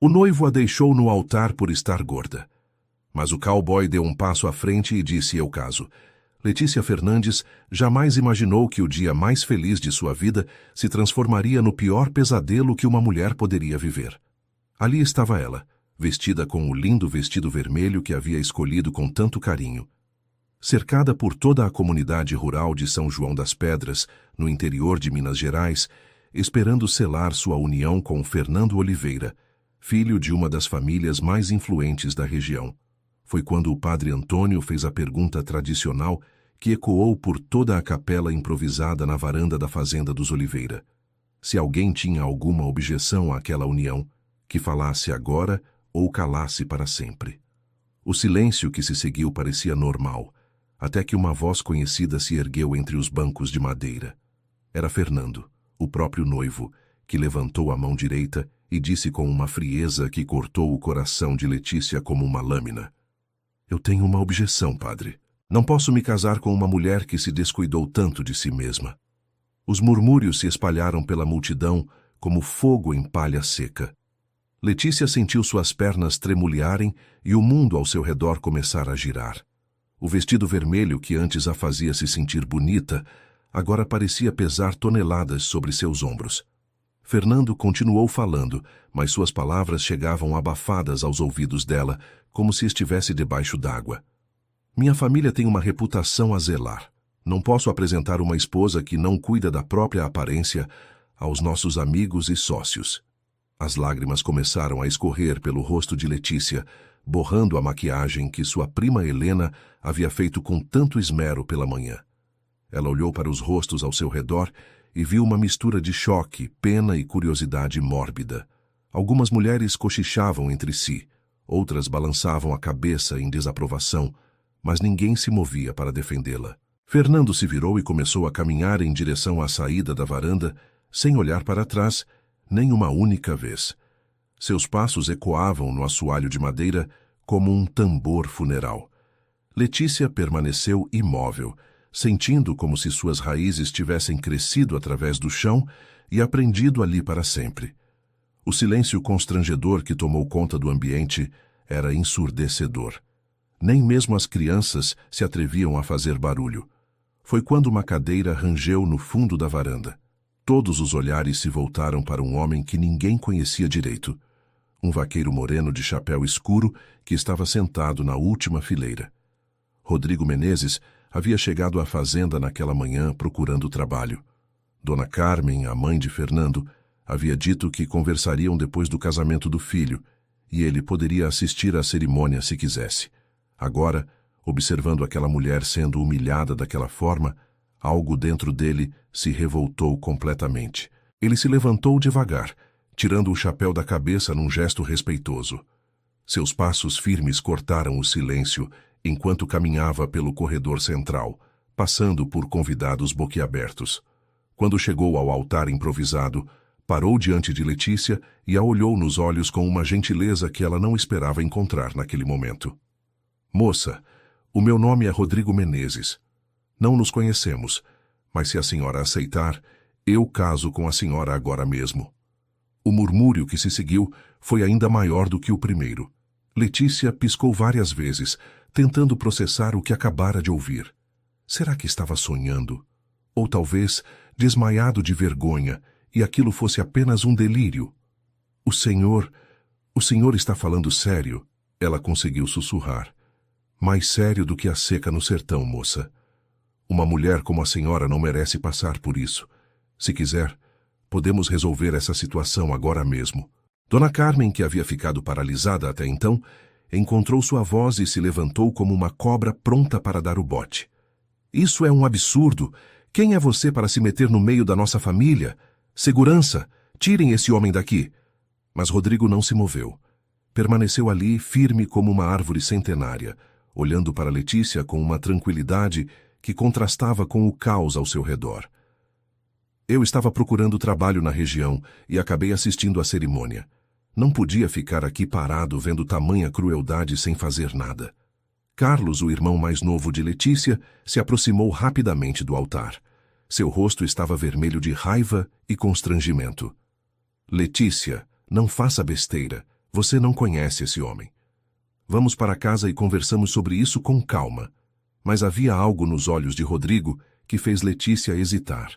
O noivo a deixou no altar por estar gorda. Mas o cowboy deu um passo à frente e disse: eu caso. Letícia Fernandes jamais imaginou que o dia mais feliz de sua vida se transformaria no pior pesadelo que uma mulher poderia viver. Ali estava ela, vestida com o lindo vestido vermelho que havia escolhido com tanto carinho. Cercada por toda a comunidade rural de São João das Pedras, no interior de Minas Gerais, esperando selar sua união com Fernando Oliveira, filho de uma das famílias mais influentes da região. Foi quando o padre Antônio fez a pergunta tradicional que ecoou por toda a capela improvisada na varanda da fazenda dos Oliveira. Se alguém tinha alguma objeção àquela união, que falasse agora ou calasse para sempre. O silêncio que se seguiu parecia normal, até que uma voz conhecida se ergueu entre os bancos de madeira. Era Fernando, o próprio noivo, que levantou a mão direita e disse com uma frieza que cortou o coração de Letícia como uma lâmina: eu tenho uma objeção, padre. Não posso me casar com uma mulher que se descuidou tanto de si mesma. Os murmúrios se espalharam pela multidão como fogo em palha seca. Letícia sentiu suas pernas tremulearem e o mundo ao seu redor começar a girar. O vestido vermelho que antes a fazia se sentir bonita, agora parecia pesar toneladas sobre seus ombros. Fernando continuou falando, mas suas palavras chegavam abafadas aos ouvidos dela, como se estivesse debaixo d'água. Minha família tem uma reputação a zelar. Não posso apresentar uma esposa que não cuida da própria aparência aos nossos amigos e sócios. As lágrimas começaram a escorrer pelo rosto de Letícia, borrando a maquiagem que sua prima Helena havia feito com tanto esmero pela manhã. Ela olhou para os rostos ao seu redor e viu uma mistura de choque, pena e curiosidade mórbida. Algumas mulheres cochichavam entre si, outras balançavam a cabeça em desaprovação, mas ninguém se movia para defendê-la. Fernando se virou e começou a caminhar em direção à saída da varanda, sem olhar para trás, nem uma única vez. Seus passos ecoavam no assoalho de madeira como um tambor funeral. Letícia permaneceu imóvel, sentindo como se suas raízes tivessem crescido através do chão e aprendido ali para sempre. O silêncio constrangedor que tomou conta do ambiente era ensurdecedor. Nem mesmo as crianças se atreviam a fazer barulho. Foi quando uma cadeira rangeu no fundo da varanda. Todos os olhares se voltaram para um homem que ninguém conhecia direito. Um vaqueiro moreno de chapéu escuro que estava sentado na última fileira. Rodrigo Menezes havia chegado à fazenda naquela manhã procurando trabalho. Dona Carmen, a mãe de Fernando, havia dito que conversariam depois do casamento do filho, e ele poderia assistir à cerimônia se quisesse. Agora, observando aquela mulher sendo humilhada daquela forma, algo dentro dele se revoltou completamente. Ele se levantou devagar, tirando o chapéu da cabeça num gesto respeitoso. Seus passos firmes cortaram o silêncio enquanto caminhava pelo corredor central, passando por convidados boquiabertos. Quando chegou ao altar improvisado, parou diante de Letícia e a olhou nos olhos com uma gentileza que ela não esperava encontrar naquele momento. Moça, o meu nome é Rodrigo Menezes. Não nos conhecemos, mas se a senhora aceitar, eu caso com a senhora agora mesmo. O murmúrio que se seguiu foi ainda maior do que o primeiro. Letícia piscou várias vezes, tentando processar o que acabara de ouvir. Será que estava sonhando? Ou talvez desmaiado de vergonha, e aquilo fosse apenas um delírio? O senhor está falando sério? Ela conseguiu sussurrar. Mais sério do que a seca no sertão, moça. Uma mulher como a senhora não merece passar por isso. Se quiser, podemos resolver essa situação agora mesmo. Dona Carmen, que havia ficado paralisada até então, encontrou sua voz e se levantou como uma cobra pronta para dar o bote. Isso é um absurdo. Quem é você para se meter no meio da nossa família? Segurança! Tirem esse homem daqui! Mas Rodrigo não se moveu. Permaneceu ali, firme como uma árvore centenária, olhando para Letícia com uma tranquilidade que contrastava com o caos ao seu redor. Eu estava procurando trabalho na região e acabei assistindo à cerimônia. Não podia ficar aqui parado vendo tamanha crueldade sem fazer nada. Carlos, o irmão mais novo de Letícia, se aproximou rapidamente do altar. Seu rosto estava vermelho de raiva e constrangimento. Letícia, não faça besteira. Você não conhece esse homem. Vamos para casa e conversamos sobre isso com calma. Mas havia algo nos olhos de Rodrigo que fez Letícia hesitar.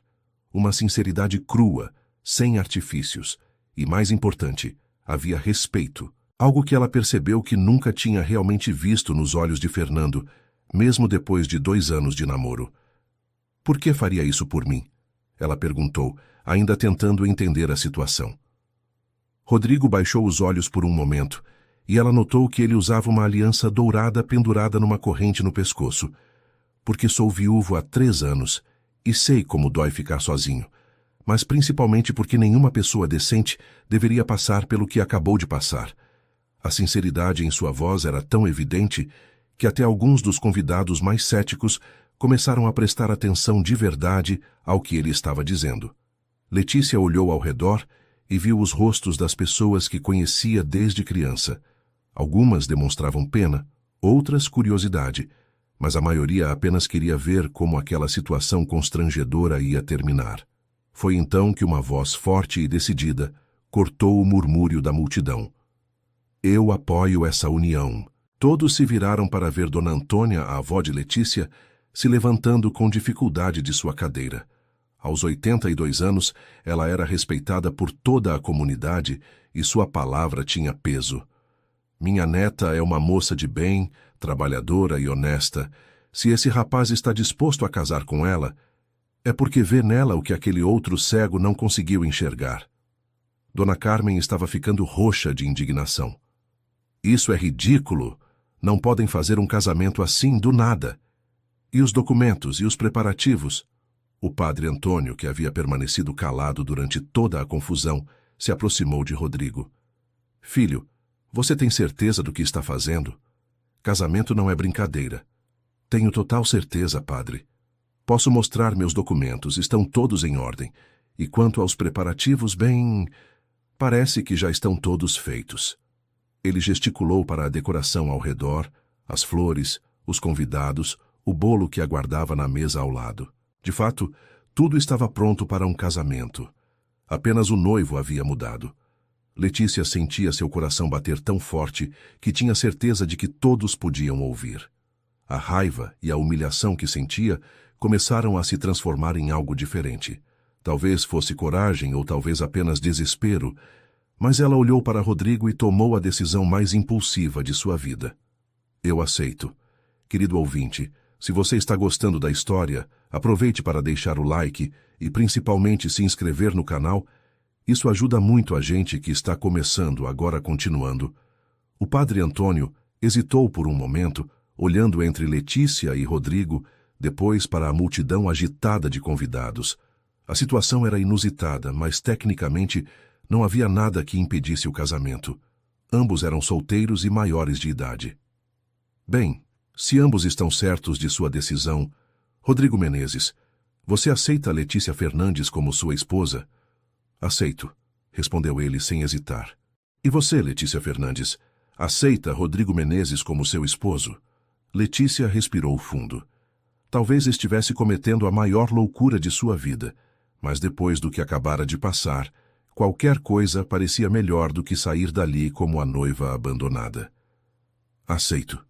Uma sinceridade crua, sem artifícios. E, mais importante, havia respeito. Algo que ela percebeu que nunca tinha realmente visto nos olhos de Fernando, mesmo depois de 2 anos de namoro. Por que faria isso por mim? Ela perguntou, ainda tentando entender a situação. Rodrigo baixou os olhos por um momento, e ela notou que ele usava uma aliança dourada pendurada numa corrente no pescoço. Porque sou viúvo há 3 anos, e sei como dói ficar sozinho, mas principalmente porque nenhuma pessoa decente deveria passar pelo que acabou de passar. A sinceridade em sua voz era tão evidente que até alguns dos convidados mais céticos começaram a prestar atenção de verdade ao que ele estava dizendo. Letícia olhou ao redor e viu os rostos das pessoas que conhecia desde criança. Algumas demonstravam pena, outras curiosidade, mas a maioria apenas queria ver como aquela situação constrangedora ia terminar. Foi então que uma voz forte e decidida cortou o murmúrio da multidão. Eu apoio essa união. Todos se viraram para ver Dona Antônia, a avó de Letícia, se levantando com dificuldade de sua cadeira. Aos 82 anos, ela era respeitada por toda a comunidade e sua palavra tinha peso. Minha neta é uma moça de bem, trabalhadora e honesta. Se esse rapaz está disposto a casar com ela, é porque vê nela o que aquele outro cego não conseguiu enxergar. Dona Carmen estava ficando roxa de indignação. Isso é ridículo. Não podem fazer um casamento assim do nada. E os documentos e os preparativos? O padre Antônio, que havia permanecido calado durante toda a confusão, se aproximou de Rodrigo. Filho, você tem certeza do que está fazendo? Casamento não é brincadeira. Tenho total certeza, padre. Posso mostrar meus documentos, estão todos em ordem. E quanto aos preparativos, bem, parece que já estão todos feitos. Ele gesticulou para a decoração ao redor, as flores, os convidados, o bolo que aguardava na mesa ao lado. De fato, tudo estava pronto para um casamento. Apenas o noivo havia mudado. Letícia sentia seu coração bater tão forte que tinha certeza de que todos podiam ouvir. A raiva e a humilhação que sentia começaram a se transformar em algo diferente. Talvez fosse coragem ou talvez apenas desespero, mas ela olhou para Rodrigo e tomou a decisão mais impulsiva de sua vida. Eu aceito. Querido ouvinte, se você está gostando da história, aproveite para deixar o like e principalmente se inscrever no canal. Isso ajuda muito a gente que está começando, agora continuando. O padre Antônio hesitou por um momento, olhando entre Letícia e Rodrigo, depois para a multidão agitada de convidados. A situação era inusitada, mas tecnicamente não havia nada que impedisse o casamento. Ambos eram solteiros e maiores de idade. Bem, se ambos estão certos de sua decisão, Rodrigo Menezes, você aceita Letícia Fernandes como sua esposa? Aceito, respondeu ele sem hesitar. E você, Letícia Fernandes, aceita Rodrigo Menezes como seu esposo? Letícia respirou fundo. Talvez estivesse cometendo a maior loucura de sua vida, mas depois do que acabara de passar, qualquer coisa parecia melhor do que sair dali como a noiva abandonada. Aceito.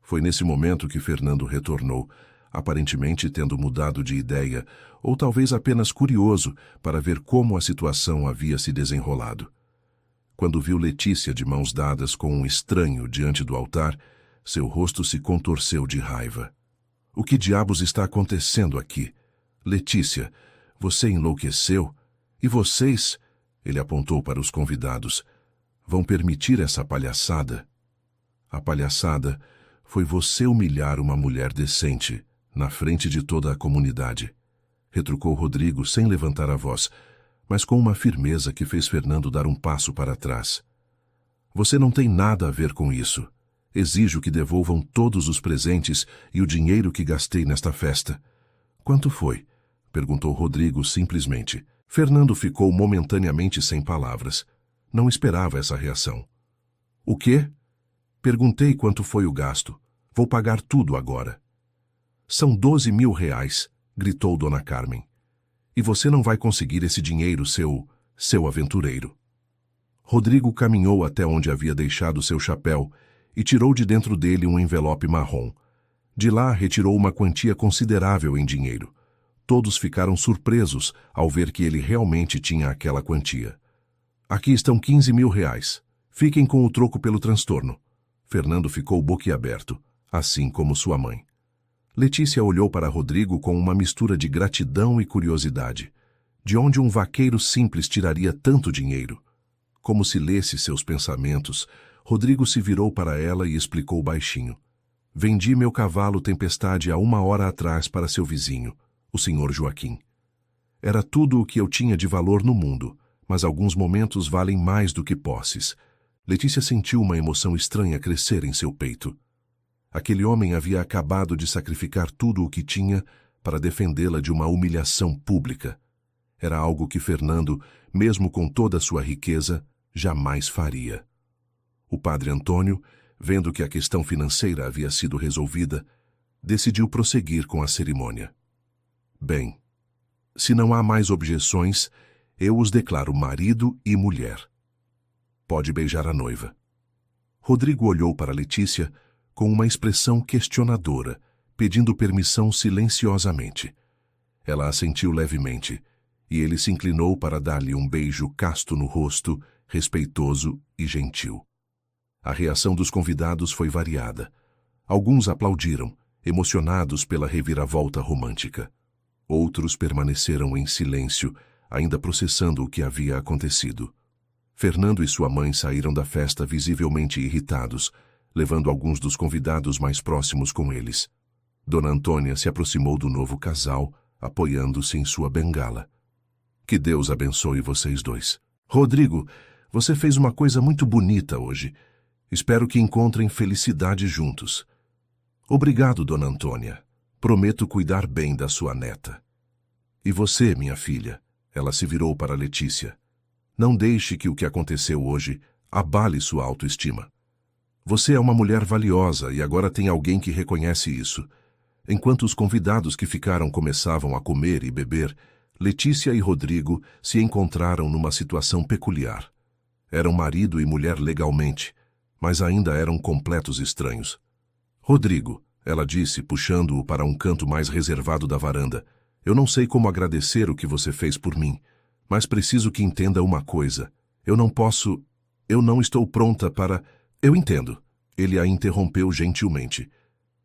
Foi nesse momento que Fernando retornou, aparentemente tendo mudado de ideia, ou talvez apenas curioso para ver como a situação havia se desenrolado. Quando viu Letícia de mãos dadas com um estranho diante do altar, seu rosto se contorceu de raiva. O que diabos está acontecendo aqui? Letícia, você enlouqueceu? E vocês, ele apontou para os convidados, vão permitir essa palhaçada? A palhaçada foi você humilhar uma mulher decente, na frente de toda a comunidade. Retrucou Rodrigo sem levantar a voz, mas com uma firmeza que fez Fernando dar um passo para trás. Você não tem nada a ver com isso. Exijo que devolvam todos os presentes e o dinheiro que gastei nesta festa. Quanto foi? Perguntou Rodrigo simplesmente. Fernando ficou momentaneamente sem palavras. Não esperava essa reação. O quê? Perguntei quanto foi o gasto. Vou pagar tudo agora. São 12.000 reais, gritou Dona Carmen. E você não vai conseguir esse dinheiro, seu aventureiro. Rodrigo caminhou até onde havia deixado seu chapéu e tirou de dentro dele um envelope marrom. De lá, retirou uma quantia considerável em dinheiro. Todos ficaram surpresos ao ver que ele realmente tinha aquela quantia. Aqui estão 15.000 reais. Fiquem com o troco pelo transtorno. Fernando ficou boquiaberto, assim como sua mãe. Letícia olhou para Rodrigo com uma mistura de gratidão e curiosidade. De onde um vaqueiro simples tiraria tanto dinheiro? Como se lesse seus pensamentos, Rodrigo se virou para ela e explicou baixinho. Vendi meu cavalo Tempestade há 1 hora atrás para seu vizinho, o senhor Joaquim. Era tudo o que eu tinha de valor no mundo, mas alguns momentos valem mais do que posses. Letícia sentiu uma emoção estranha crescer em seu peito. Aquele homem havia acabado de sacrificar tudo o que tinha para defendê-la de uma humilhação pública. Era algo que Fernando, mesmo com toda a sua riqueza, jamais faria. O padre Antônio, vendo que a questão financeira havia sido resolvida, decidiu prosseguir com a cerimônia. Bem, se não há mais objeções, eu os declaro marido e mulher. Pode beijar a noiva. Rodrigo olhou para Letícia com uma expressão questionadora, pedindo permissão silenciosamente. Ela assentiu levemente, e ele se inclinou para dar-lhe um beijo casto no rosto, respeitoso e gentil. A reação dos convidados foi variada. Alguns aplaudiram, emocionados pela reviravolta romântica. Outros permaneceram em silêncio, ainda processando o que havia acontecido. Fernando e sua mãe saíram da festa visivelmente irritados, levando alguns dos convidados mais próximos com eles. Dona Antônia se aproximou do novo casal, apoiando-se em sua bengala. Que Deus abençoe vocês dois. Rodrigo, você fez uma coisa muito bonita hoje. Espero que encontrem felicidade juntos. Obrigado, Dona Antônia. Prometo cuidar bem da sua neta. E você, minha filha? Ela se virou para Letícia. Não deixe que o que aconteceu hoje abale sua autoestima. Você é uma mulher valiosa e agora tem alguém que reconhece isso. Enquanto os convidados que ficaram começavam a comer e beber, Letícia e Rodrigo se encontraram numa situação peculiar. Eram marido e mulher legalmente, mas ainda eram completos estranhos. Rodrigo, ela disse, puxando-o para um canto mais reservado da varanda, eu não sei como agradecer o que você fez por mim, mas preciso que entenda uma coisa. Eu não estou pronta para... Eu entendo. Ele a interrompeu gentilmente.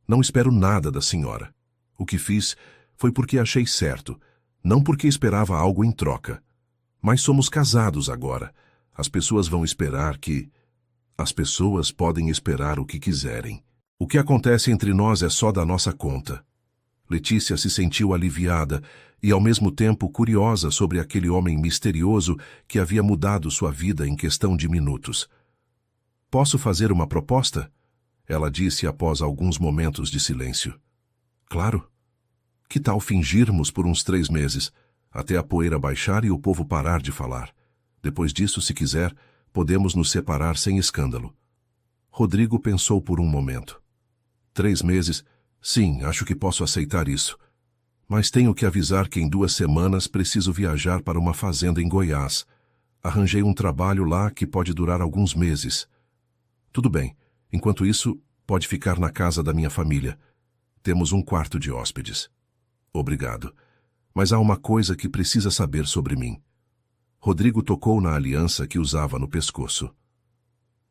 Não espero nada da senhora. O que fiz foi porque achei certo, não porque esperava algo em troca. Mas somos casados agora. As pessoas vão esperar que... As pessoas podem esperar o que quiserem. O que acontece entre nós é só da nossa conta. Letícia se sentiu aliviada e, ao mesmo tempo, curiosa sobre aquele homem misterioso que havia mudado sua vida em questão de minutos. Posso fazer uma proposta? Ela disse após alguns momentos de silêncio. Claro. Que tal fingirmos por uns 3 meses, até a poeira baixar e o povo parar de falar? Depois disso, se quiser, podemos nos separar sem escândalo. Rodrigo pensou por um momento. 3 meses? Sim, acho que posso aceitar isso. Mas tenho que avisar que em 2 semanas preciso viajar para uma fazenda em Goiás. Arranjei um trabalho lá que pode durar alguns meses. Tudo bem. Enquanto isso, pode ficar na casa da minha família. Temos um quarto de hóspedes. Obrigado. Mas há uma coisa que precisa saber sobre mim. Rodrigo tocou na aliança que usava no pescoço.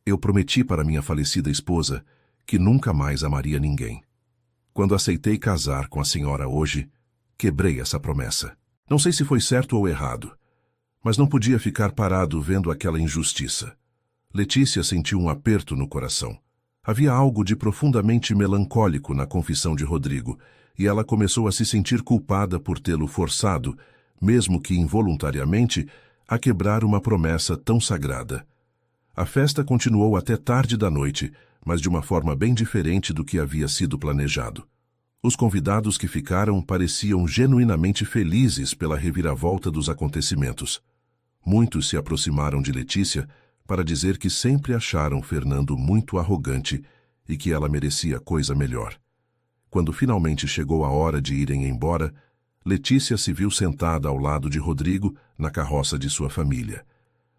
Eu prometi para minha falecida esposa que nunca mais amaria ninguém. Quando aceitei casar com a senhora hoje, quebrei essa promessa. Não sei se foi certo ou errado, mas não podia ficar parado vendo aquela injustiça. Letícia sentiu um aperto no coração. Havia algo de profundamente melancólico na confissão de Rodrigo, e ela começou a se sentir culpada por tê-lo forçado, mesmo que involuntariamente, a quebrar uma promessa tão sagrada. A festa continuou até tarde da noite, mas de uma forma bem diferente do que havia sido planejado. Os convidados que ficaram pareciam genuinamente felizes pela reviravolta dos acontecimentos. Muitos se aproximaram de Letícia para dizer que sempre acharam Fernando muito arrogante e que ela merecia coisa melhor. Quando finalmente chegou a hora de irem embora, Letícia se viu sentada ao lado de Rodrigo na carroça de sua família.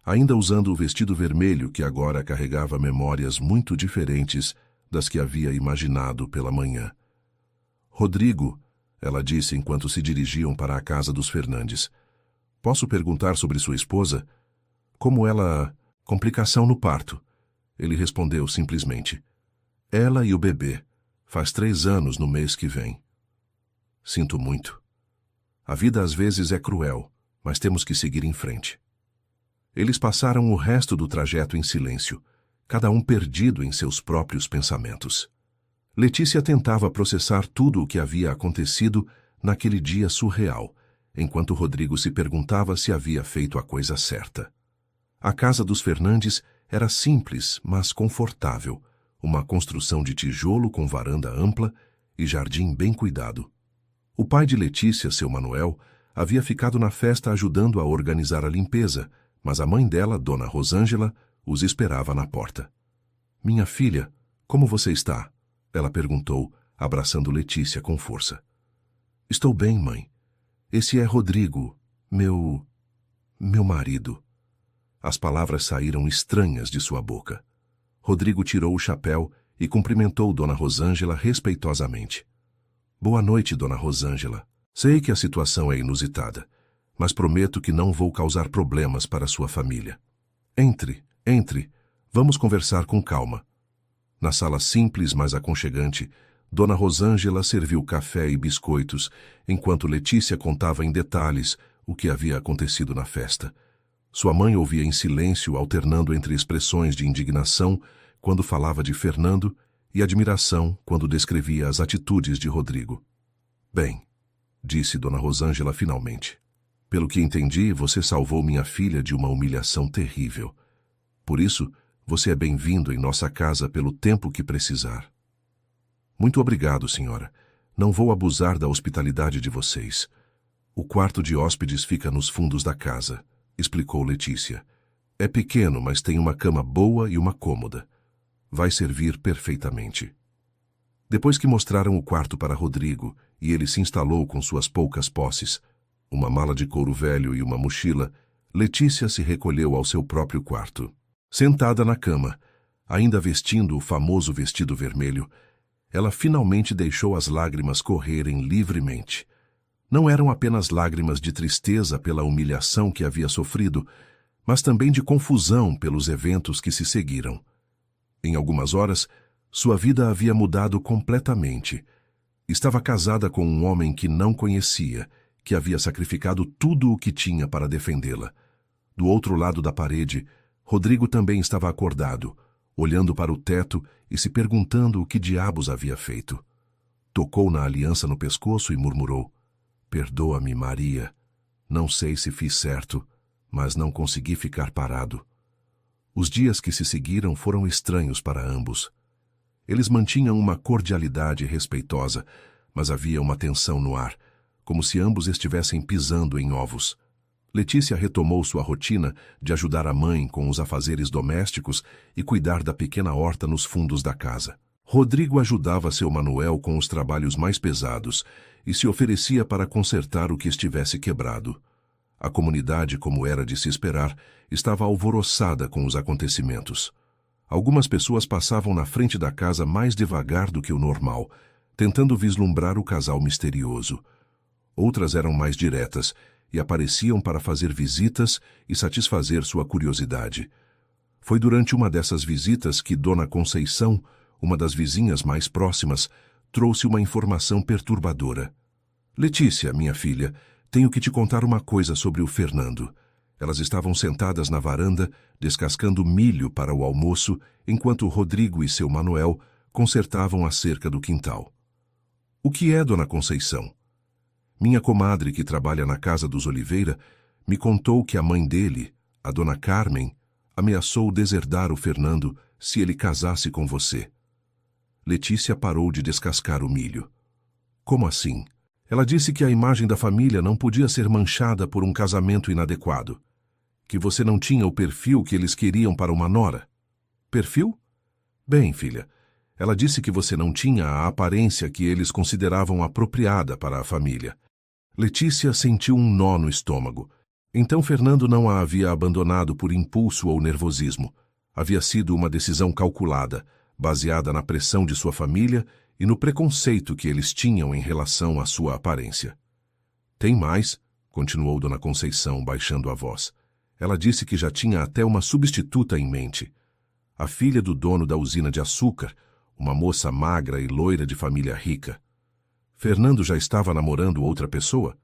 ainda usando o vestido vermelho que agora carregava memórias muito diferentes das que havia imaginado pela manhã. Rodrigo, ela disse enquanto se dirigiam para a casa dos Fernandes. Posso perguntar sobre sua esposa? Como ela... Complicação no parto. Ele respondeu simplesmente. Ela e o bebê. Faz 3 anos no mês que vem. Sinto muito. A vida às vezes é cruel, mas temos que seguir em frente. Eles passaram o resto do trajeto em silêncio, cada um perdido em seus próprios pensamentos. Letícia tentava processar tudo o que havia acontecido naquele dia surreal, enquanto Rodrigo se perguntava se havia feito a coisa certa. A casa dos Fernandes era simples, mas confortável, uma construção de tijolo com varanda ampla e jardim bem cuidado. O pai de Letícia, seu Manuel, havia ficado na festa ajudando a organizar a limpeza, mas a mãe dela, Dona Rosângela, os esperava na porta. Minha filha, como você está? Ela perguntou, abraçando Letícia com força. Estou bem, mãe. Esse é Rodrigo, meu marido. As palavras saíram estranhas de sua boca. Rodrigo tirou o chapéu e cumprimentou Dona Rosângela respeitosamente. Boa noite, Dona Rosângela. Sei que a situação é inusitada, mas prometo que não vou causar problemas para sua família. Entre. Vamos conversar com calma. Na sala simples, mas aconchegante, Dona Rosângela serviu café e biscoitos, enquanto Letícia contava em detalhes o que havia acontecido na festa. Sua mãe ouvia em silêncio, alternando entre expressões de indignação quando falava de Fernando e admiração quando descrevia as atitudes de Rodrigo. Bem, disse Dona Rosângela finalmente. Pelo que entendi, você salvou minha filha de uma humilhação terrível. Por isso, você é bem-vindo em nossa casa pelo tempo que precisar. Muito obrigado, senhora. Não vou abusar da hospitalidade de vocês. O quarto de hóspedes fica nos fundos da casa, explicou Letícia. É pequeno, mas tem uma cama boa e uma cômoda. Vai servir perfeitamente. Depois que mostraram o quarto para Rodrigo e ele se instalou com suas poucas posses, uma mala de couro velho e uma mochila, Letícia se recolheu ao seu próprio quarto. Sentada na cama, ainda vestindo o famoso vestido vermelho, ela finalmente deixou as lágrimas correrem livremente. Não eram apenas lágrimas de tristeza pela humilhação que havia sofrido, mas também de confusão pelos eventos que se seguiram. Em algumas horas, sua vida havia mudado completamente. Estava casada com um homem que não conhecia, que havia sacrificado tudo o que tinha para defendê-la. Do outro lado da parede, Rodrigo também estava acordado, olhando para o teto e se perguntando o que diabos havia feito. Tocou na aliança no pescoço e murmurou: Perdoa-me, Maria. Não sei se fiz certo, mas não consegui ficar parado. Os dias que se seguiram foram estranhos para ambos. Eles mantinham uma cordialidade respeitosa, mas havia uma tensão no ar, como se ambos estivessem pisando em ovos. Letícia retomou sua rotina de ajudar a mãe com os afazeres domésticos e cuidar da pequena horta nos fundos da casa. Rodrigo ajudava seu Manuel com os trabalhos mais pesados e se oferecia para consertar o que estivesse quebrado. A comunidade, como era de se esperar, estava alvoroçada com os acontecimentos. Algumas pessoas passavam na frente da casa mais devagar do que o normal, tentando vislumbrar o casal misterioso. Outras eram mais diretas e apareciam para fazer visitas e satisfazer sua curiosidade. Foi durante uma dessas visitas que Dona Conceição, uma das vizinhas mais próximas, trouxe uma informação perturbadora. Letícia, minha filha, tenho que te contar uma coisa sobre o Fernando. Elas estavam sentadas na varanda, descascando milho para o almoço, enquanto Rodrigo e seu Manuel consertavam a cerca do quintal. O que é, Dona Conceição? Minha comadre, que trabalha na casa dos Oliveira, me contou que a mãe dele, a Dona Carmen, ameaçou deserdar o Fernando se ele casasse com você. Letícia parou de descascar o milho. Como assim? Ela disse que a imagem da família não podia ser manchada por um casamento inadequado. Que você não tinha o perfil que eles queriam para uma nora. Perfil? Bem, filha, ela disse que você não tinha a aparência que eles consideravam apropriada para a família. Letícia sentiu um nó no estômago. Então Fernando não a havia abandonado por impulso ou nervosismo. Havia sido uma decisão calculada, baseada na pressão de sua família e no preconceito que eles tinham em relação à sua aparência. Tem mais, continuou Dona Conceição, baixando a voz. Ela disse que já tinha até uma substituta em mente. A filha do dono da usina de açúcar, uma moça magra e loira de família rica. Fernando já estava namorando outra pessoa?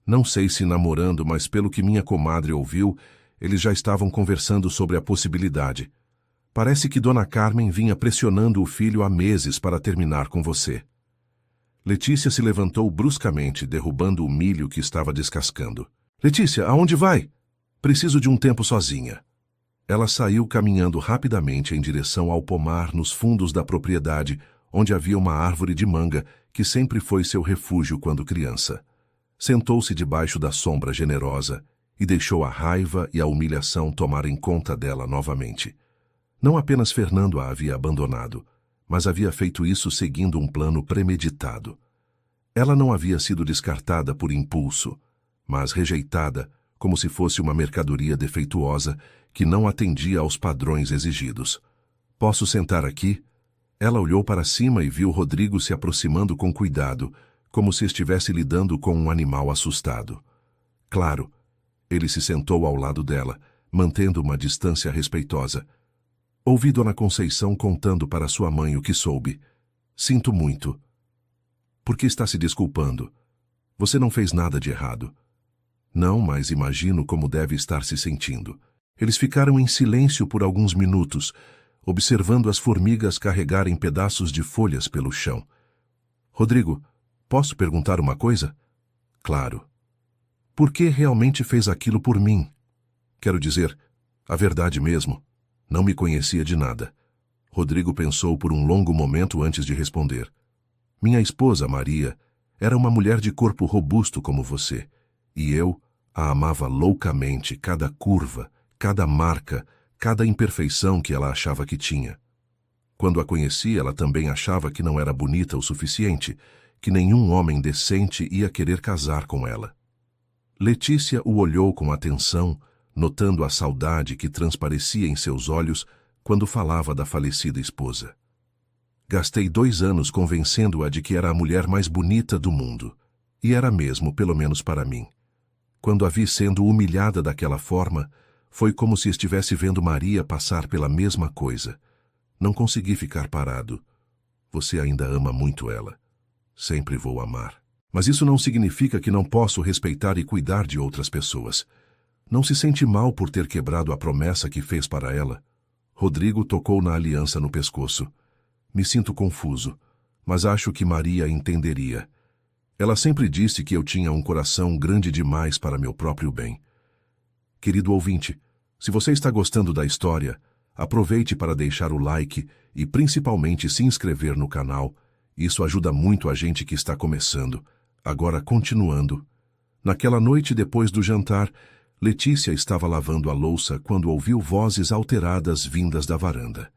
Não sei se namorando, mas pelo que minha comadre ouviu, eles já estavam conversando sobre a possibilidade. Parece que Dona Carmen vinha pressionando o filho há meses para terminar com você. Letícia se levantou bruscamente, derrubando o milho que estava descascando. Letícia, aonde vai? Preciso de um tempo sozinha. Ela saiu caminhando rapidamente em direção ao pomar nos fundos da propriedade, onde havia uma árvore de manga que sempre foi seu refúgio quando criança. Sentou-se debaixo da sombra generosa e deixou a raiva e a humilhação tomarem conta dela novamente. Não apenas Fernando a havia abandonado, mas havia feito isso seguindo um plano premeditado. Ela não havia sido descartada por impulso, mas rejeitada como se fosse uma mercadoria defeituosa que não atendia aos padrões exigidos. Posso sentar aqui? Ela olhou para cima e viu Rodrigo se aproximando com cuidado, como se estivesse lidando com um animal assustado. Claro, ele se sentou ao lado dela, mantendo uma distância respeitosa. Ouvi Dona Conceição contando para sua mãe o que soube. Sinto muito. Por que está se desculpando? Você não fez nada de errado. Não, mas imagino como deve estar se sentindo. Eles ficaram em silêncio por alguns minutos, observando as formigas carregarem pedaços de folhas pelo chão. Rodrigo, posso perguntar uma coisa? Claro. Por que realmente fez aquilo por mim? Quero dizer, a verdade mesmo. Não me conhecia de nada. Rodrigo pensou por um longo momento antes de responder. Minha esposa, Maria, era uma mulher de corpo robusto como você, e eu a amava loucamente, cada curva, cada marca, cada imperfeição que ela achava que tinha. Quando a conheci, ela também achava que não era bonita o suficiente, que nenhum homem decente ia querer casar com ela. Letícia o olhou com atenção, notando a saudade que transparecia em seus olhos quando falava da falecida esposa. Gastei 2 anos convencendo-a de que era a mulher mais bonita do mundo. E era mesmo, pelo menos para mim. Quando a vi sendo humilhada daquela forma, foi como se estivesse vendo Maria passar pela mesma coisa. Não consegui ficar parado. Você ainda ama muito ela. Sempre vou amar. Mas isso não significa que não posso respeitar e cuidar de outras pessoas. Não se sente mal por ter quebrado a promessa que fez para ela? Rodrigo tocou na aliança no pescoço. Me sinto confuso, mas acho que Maria entenderia. Ela sempre disse que eu tinha um coração grande demais para meu próprio bem. Querido ouvinte, se você está gostando da história, aproveite para deixar o like e principalmente se inscrever no canal. Isso ajuda muito a gente que está começando. Agora, continuando. Naquela noite depois do jantar, Letícia estava lavando a louça quando ouviu vozes alteradas vindas da varanda.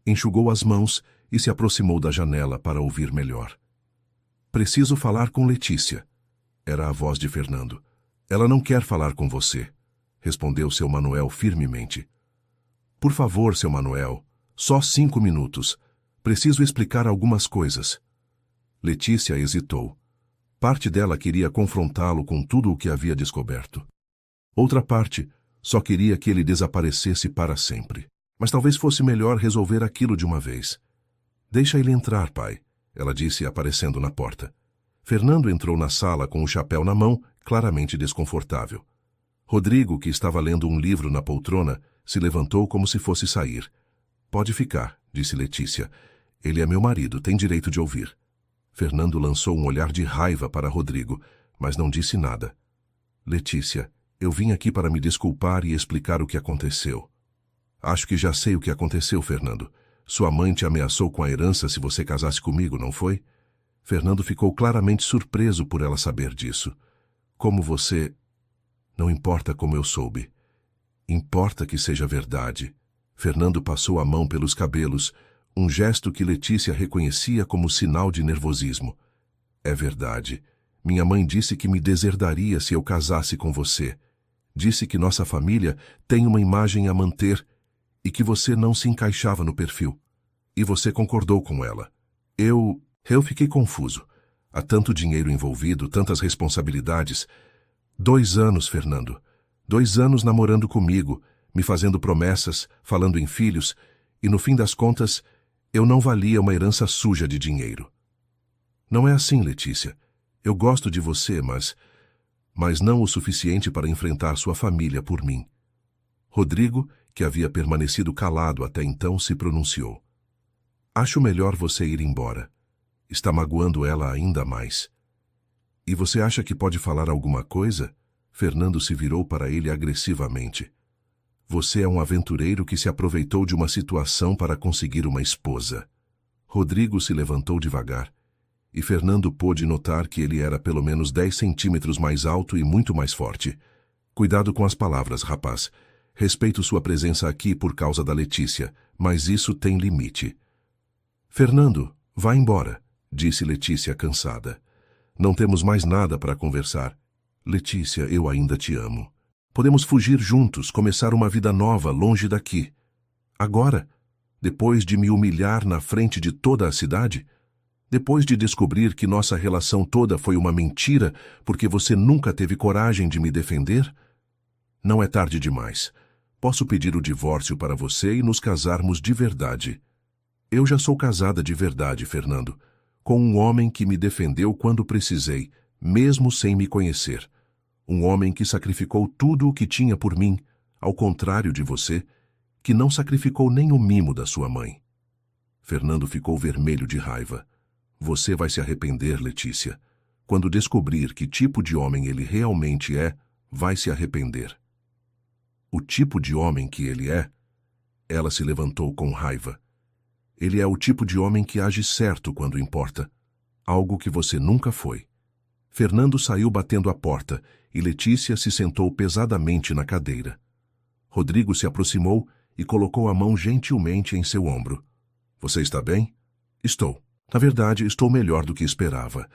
Enxugou as mãos e se aproximou da janela para ouvir melhor. Preciso falar com Letícia. Era a voz de Fernando. Ela não quer falar com você, respondeu seu Manuel firmemente. Por favor, seu Manuel, só 5 minutos. Preciso explicar algumas coisas. Letícia hesitou. Parte dela queria confrontá-lo com tudo o que havia descoberto. Outra parte só queria que ele desaparecesse para sempre. Mas talvez fosse melhor resolver aquilo de uma vez. Deixa ele entrar, pai, ela disse aparecendo na porta. Fernando entrou na sala com o chapéu na mão, claramente desconfortável. Rodrigo, que estava lendo um livro na poltrona, se levantou como se fosse sair. Pode ficar, disse Letícia. Ele é meu marido, tem direito de ouvir. Fernando lançou um olhar de raiva para Rodrigo, mas não disse nada. Letícia, eu vim aqui para me desculpar e explicar o que aconteceu. Acho que já sei o que aconteceu, Fernando. Sua mãe te ameaçou com a herança se você casasse comigo, não foi? Fernando ficou claramente surpreso por ela saber disso. Como você... Não importa como eu soube. Importa que seja verdade. Fernando passou a mão pelos cabelos, um gesto que Letícia reconhecia como sinal de nervosismo. É verdade. Minha mãe disse que me deserdaria se eu casasse com você. Disse que nossa família tem uma imagem a manter e que você não se encaixava no perfil. E você concordou com ela. Eu fiquei confuso. Há tanto dinheiro envolvido, tantas responsabilidades. 2 anos, Fernando. 2 anos namorando comigo, me fazendo promessas, falando em filhos, e no fim das contas, eu não valia uma herança suja de dinheiro. Não é assim, Letícia. Eu gosto de você, mas não o suficiente para enfrentar sua família por mim. Rodrigo, que havia permanecido calado até então, se pronunciou. Acho melhor você ir embora. Está magoando ela ainda mais. E você acha que pode falar alguma coisa? Fernando se virou para ele agressivamente. Você é um aventureiro que se aproveitou de uma situação para conseguir uma esposa. Rodrigo se levantou devagar, e Fernando pôde notar que ele era pelo menos 10 centímetros mais alto e muito mais forte. Cuidado com as palavras, rapaz. Respeito sua presença aqui por causa da Letícia, mas isso tem limite. Fernando, vá embora, disse Letícia cansada. Não temos mais nada para conversar. Letícia, eu ainda te amo. Podemos fugir juntos, começar uma vida nova longe daqui. Agora, depois de me humilhar na frente de toda a cidade, depois de descobrir que nossa relação toda foi uma mentira porque você nunca teve coragem de me defender, não é tarde demais. Posso pedir o divórcio para você e nos casarmos de verdade. Eu já sou casada de verdade, Fernando, com um homem que me defendeu quando precisei, mesmo sem me conhecer. Um homem que sacrificou tudo o que tinha por mim, ao contrário de você, que não sacrificou nem o mimo da sua mãe. Fernando ficou vermelho de raiva. Você vai se arrepender, Letícia. Quando descobrir que tipo de homem ele realmente é, vai se arrepender. O tipo de homem que ele é? Ela se levantou com raiva. Ele é o tipo de homem que age certo quando importa. Algo que você nunca foi. Fernando saiu batendo a porta e Letícia se sentou pesadamente na cadeira. Rodrigo se aproximou e colocou a mão gentilmente em seu ombro. Você está bem? Estou. Na verdade, estou melhor do que esperava.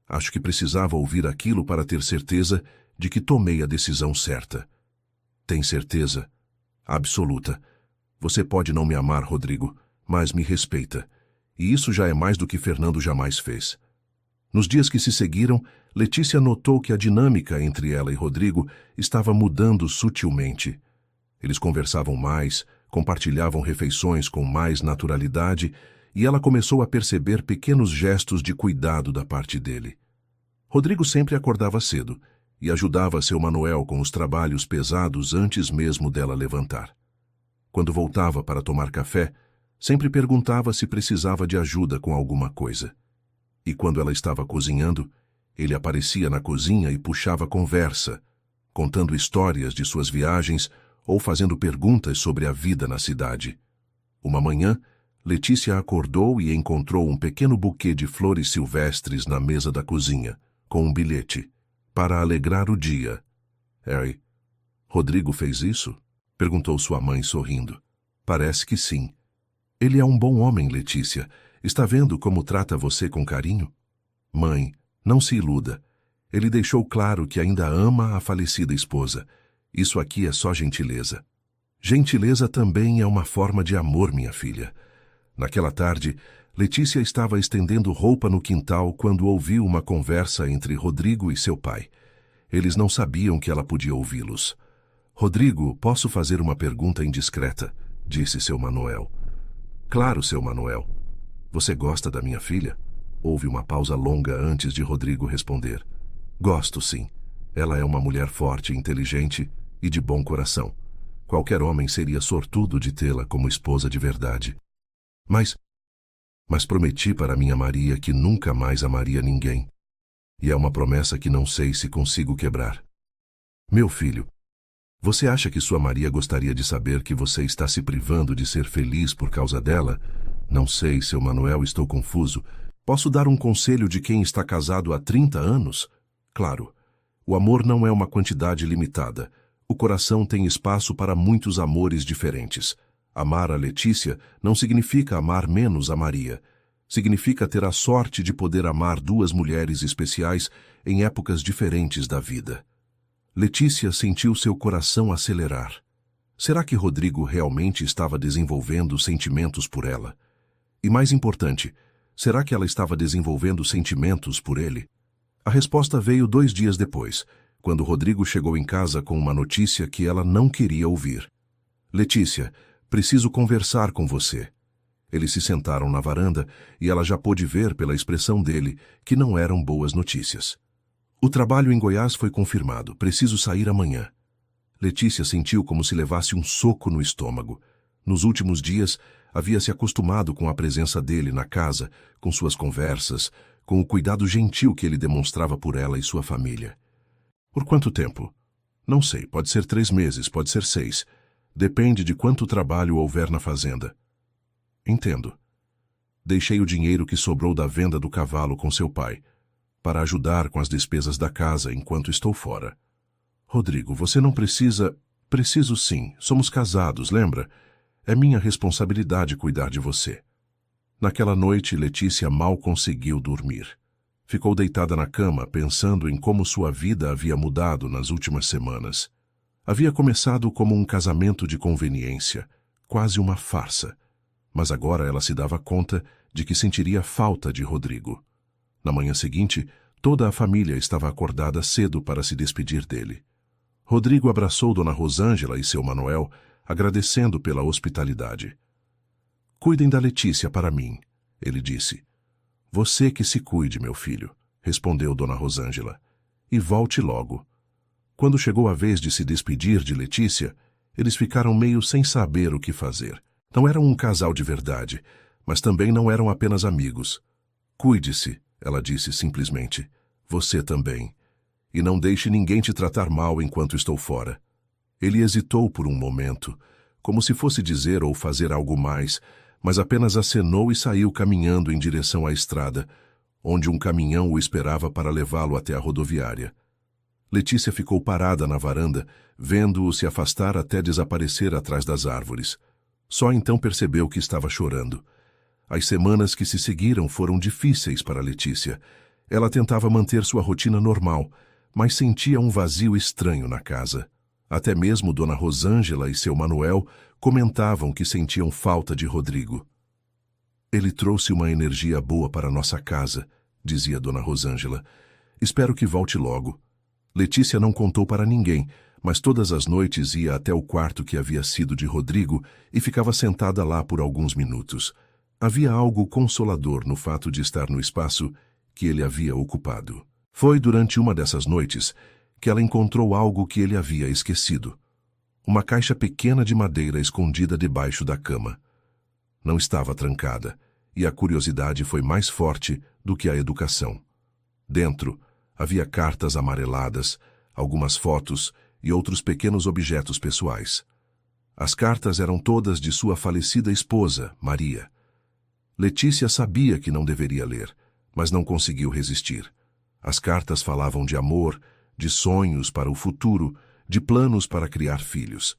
Acho que precisava ouvir aquilo para ter certeza de que tomei a decisão certa. Tem certeza? Absoluta. Você pode não me amar, Rodrigo, mas me respeita. E isso já é mais do que Fernando jamais fez. Nos dias que se seguiram, Letícia notou que a dinâmica entre ela e Rodrigo estava mudando sutilmente. Eles conversavam mais, compartilhavam refeições com mais naturalidade, e ela começou a perceber pequenos gestos de cuidado da parte dele. Rodrigo sempre acordava cedo e ajudava seu Manuel com os trabalhos pesados antes mesmo dela levantar. Quando voltava para tomar café, sempre perguntava se precisava de ajuda com alguma coisa. E quando ela estava cozinhando, ele aparecia na cozinha e puxava conversa, contando histórias de suas viagens ou fazendo perguntas sobre a vida na cidade. Uma manhã, Letícia acordou e encontrou um pequeno buquê de flores silvestres na mesa da cozinha, com um bilhete, para alegrar o dia. Harry, Rodrigo fez isso? Perguntou sua mãe sorrindo. Parece que sim. Ele é um bom homem, Letícia. Está vendo como trata você com carinho? Mãe, não se iluda. Ele deixou claro que ainda ama a falecida esposa. Isso aqui é só gentileza. Gentileza também é uma forma de amor, minha filha. Naquela tarde, Letícia estava estendendo roupa no quintal quando ouviu uma conversa entre Rodrigo e seu pai. Eles não sabiam que ela podia ouvi-los. Rodrigo, posso fazer uma pergunta indiscreta? Disse seu Manuel. Claro, seu Manuel. Você gosta da minha filha? Houve uma pausa longa antes de Rodrigo responder. Gosto, sim. Ela é uma mulher forte, inteligente e de bom coração. Qualquer homem seria sortudo de tê-la como esposa de verdade. Mas prometi para minha Maria que nunca mais amaria ninguém. E é uma promessa que não sei se consigo quebrar. Meu filho, você acha que sua Maria gostaria de saber que você está se privando de ser feliz por causa dela? Não sei, seu Manuel, estou confuso. Posso dar um conselho de quem está casado há 30 anos? Claro, o amor não é uma quantidade limitada. O coração tem espaço para muitos amores diferentes. Amar a Letícia não significa amar menos a Maria. Significa ter a sorte de poder amar 2 mulheres especiais em épocas diferentes da vida. Letícia sentiu seu coração acelerar. Será que Rodrigo realmente estava desenvolvendo sentimentos por ela? E mais importante, será que ela estava desenvolvendo sentimentos por ele? A resposta veio 2 dias depois, quando Rodrigo chegou em casa com uma notícia que ela não queria ouvir. Letícia, preciso conversar com você. Eles se sentaram na varanda e ela já pôde ver pela expressão dele que não eram boas notícias. O trabalho em Goiás foi confirmado. Preciso sair amanhã. Letícia sentiu como se levasse um soco no estômago. Nos últimos dias, havia se acostumado com a presença dele na casa, com suas conversas, com o cuidado gentil que ele demonstrava por ela e sua família. Por quanto tempo? Não sei, pode ser 3 meses, pode ser 6. Depende de quanto trabalho houver na fazenda. Entendo. Deixei o dinheiro que sobrou da venda do cavalo com seu pai, para ajudar com as despesas da casa enquanto estou fora. Rodrigo, você não precisa... Preciso sim, somos casados, lembra? É minha responsabilidade cuidar de você. Naquela noite, Letícia mal conseguiu dormir. Ficou deitada na cama, pensando em como sua vida havia mudado nas últimas semanas. Havia começado como um casamento de conveniência, quase uma farsa. Mas agora ela se dava conta de que sentiria falta de Rodrigo. Na manhã seguinte, toda a família estava acordada cedo para se despedir dele. Rodrigo abraçou Dona Rosângela e seu Manuel, agradecendo pela hospitalidade. Cuidem da Letícia para mim, ele disse. Você que se cuide, meu filho, respondeu Dona Rosângela. E volte logo. Quando chegou a vez de se despedir de Letícia, eles ficaram meio sem saber o que fazer. Não eram um casal de verdade, mas também não eram apenas amigos. Cuide-se, ela disse simplesmente. Você também. E não deixe ninguém te tratar mal enquanto estou fora. Ele hesitou por um momento, como se fosse dizer ou fazer algo mais, mas apenas acenou e saiu caminhando em direção à estrada, onde um caminhão o esperava para levá-lo até a rodoviária. Letícia ficou parada na varanda, vendo-o se afastar até desaparecer atrás das árvores. Só então percebeu que estava chorando. As semanas que se seguiram foram difíceis para Letícia. Ela tentava manter sua rotina normal, mas sentia um vazio estranho na casa. Até mesmo Dona Rosângela e seu Manuel comentavam que sentiam falta de Rodrigo. Ele trouxe uma energia boa para nossa casa, dizia Dona Rosângela. Espero que volte logo. Letícia não contou para ninguém, mas todas as noites ia até o quarto que havia sido de Rodrigo e ficava sentada lá por alguns minutos. Havia algo consolador no fato de estar no espaço que ele havia ocupado. Foi durante uma dessas noites que ela encontrou algo que ele havia esquecido. Uma caixa pequena de madeira escondida debaixo da cama. Não estava trancada, e a curiosidade foi mais forte do que a educação. Dentro, havia cartas amareladas, algumas fotos e outros pequenos objetos pessoais. As cartas eram todas de sua falecida esposa, Maria. Letícia sabia que não deveria ler, mas não conseguiu resistir. As cartas falavam de amor, de sonhos para o futuro, de planos para criar filhos.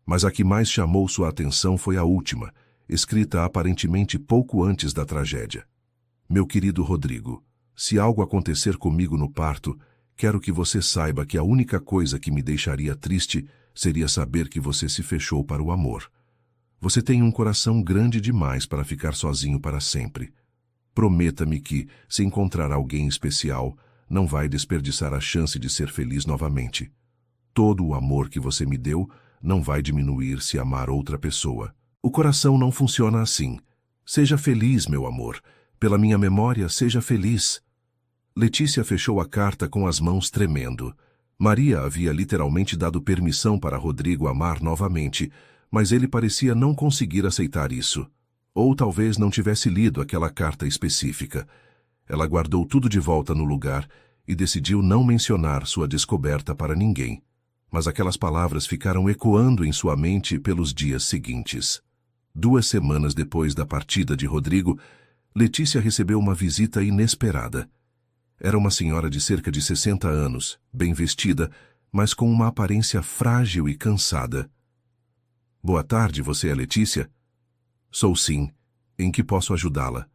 Mas a que mais chamou sua atenção foi a última, escrita aparentemente pouco antes da tragédia. Meu querido Rodrigo, se algo acontecer comigo no parto, quero que você saiba que a única coisa que me deixaria triste seria saber que você se fechou para o amor. Você tem um coração grande demais para ficar sozinho para sempre. Prometa-me que, se encontrar alguém especial, não vai desperdiçar a chance de ser feliz novamente. Todo o amor que você me deu não vai diminuir se amar outra pessoa. O coração não funciona assim. Seja feliz, meu amor. Pela minha memória, seja feliz. Letícia fechou a carta com as mãos tremendo. Maria havia literalmente dado permissão para Rodrigo amar novamente, mas ele parecia não conseguir aceitar isso. Ou talvez não tivesse lido aquela carta específica. Ela guardou tudo de volta no lugar e decidiu não mencionar sua descoberta para ninguém. Mas aquelas palavras ficaram ecoando em sua mente pelos dias seguintes. 2 semanas depois da partida de Rodrigo, Letícia recebeu uma visita inesperada. Era uma senhora de cerca de 60 anos, bem vestida, mas com uma aparência frágil e cansada. Boa tarde, você é Letícia? Sou sim. Em que posso ajudá-la?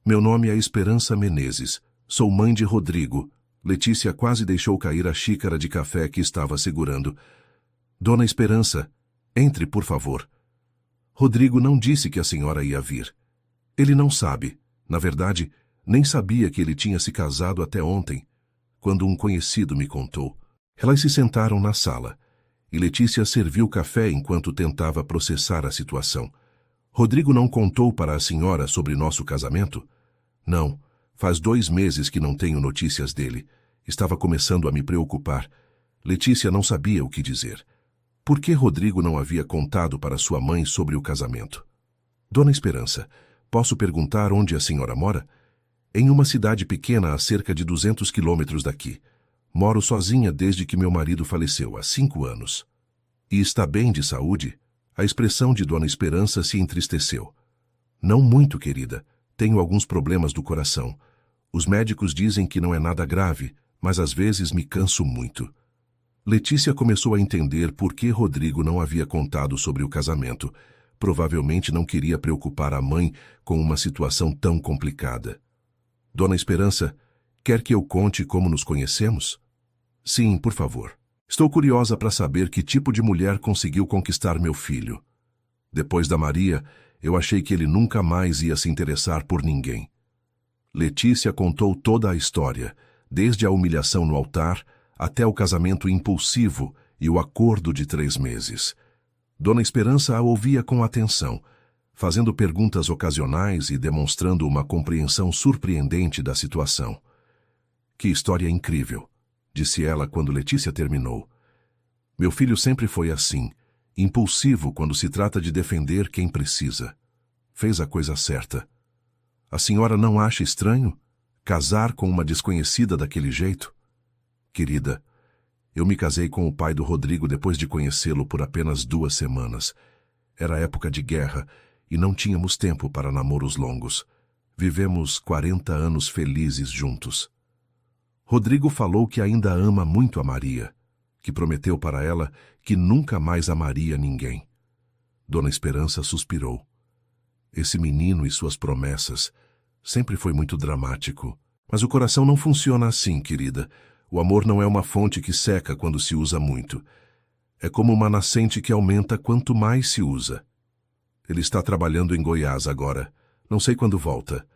Meu nome é Esperança Menezes. Sou mãe de Rodrigo. Letícia quase deixou cair a xícara de café que estava segurando. Dona Esperança, entre, por favor. Rodrigo não disse que a senhora ia vir. Ele não sabe. Na verdade, nem sabia que ele tinha se casado até ontem, quando um conhecido me contou. Elas se sentaram na sala, e Letícia serviu café enquanto tentava processar a situação. Rodrigo não contou para a senhora sobre nosso casamento? Não. Faz 2 meses que não tenho notícias dele. Estava começando a me preocupar. Letícia não sabia o que dizer. Por que Rodrigo não havia contado para sua mãe sobre o casamento? Dona Esperança, posso perguntar onde a senhora mora? Em uma cidade pequena a cerca de 200 quilômetros daqui. Moro sozinha desde que meu marido faleceu, há 5 anos. E está bem de saúde? A expressão de Dona Esperança se entristeceu. Não muito, querida. Tenho alguns problemas do coração. Os médicos dizem que não é nada grave, mas às vezes me canso muito. Letícia começou a entender por que Rodrigo não havia contado sobre o casamento. Provavelmente não queria preocupar a mãe com uma situação tão complicada. Dona Esperança, quer que eu conte como nos conhecemos? Sim, por favor. Estou curiosa para saber que tipo de mulher conseguiu conquistar meu filho. Depois da Maria, eu achei que ele nunca mais ia se interessar por ninguém. Letícia contou toda a história, desde a humilhação no altar até o casamento impulsivo e o acordo de 3 meses. Dona Esperança a ouvia com atenção, fazendo perguntas ocasionais e demonstrando uma compreensão surpreendente da situação. Que história incrível, disse ela quando Letícia terminou. Meu filho sempre foi assim, impulsivo quando se trata de defender quem precisa. Fez a coisa certa. A senhora não acha estranho casar com uma desconhecida daquele jeito? Querida, eu me casei com o pai do Rodrigo depois de conhecê-lo por apenas 2 semanas. Era época de guerra e não tínhamos tempo para namoros longos. Vivemos 40 anos felizes juntos. Rodrigo falou que ainda ama muito a Maria, que prometeu para ela que nunca mais amaria ninguém. Dona Esperança suspirou. Esse menino e suas promessas sempre foi muito dramático. Mas o coração não funciona assim, querida. O amor não é uma fonte que seca quando se usa muito. É como uma nascente que aumenta quanto mais se usa. Ele está trabalhando em Goiás agora. Não sei quando volta.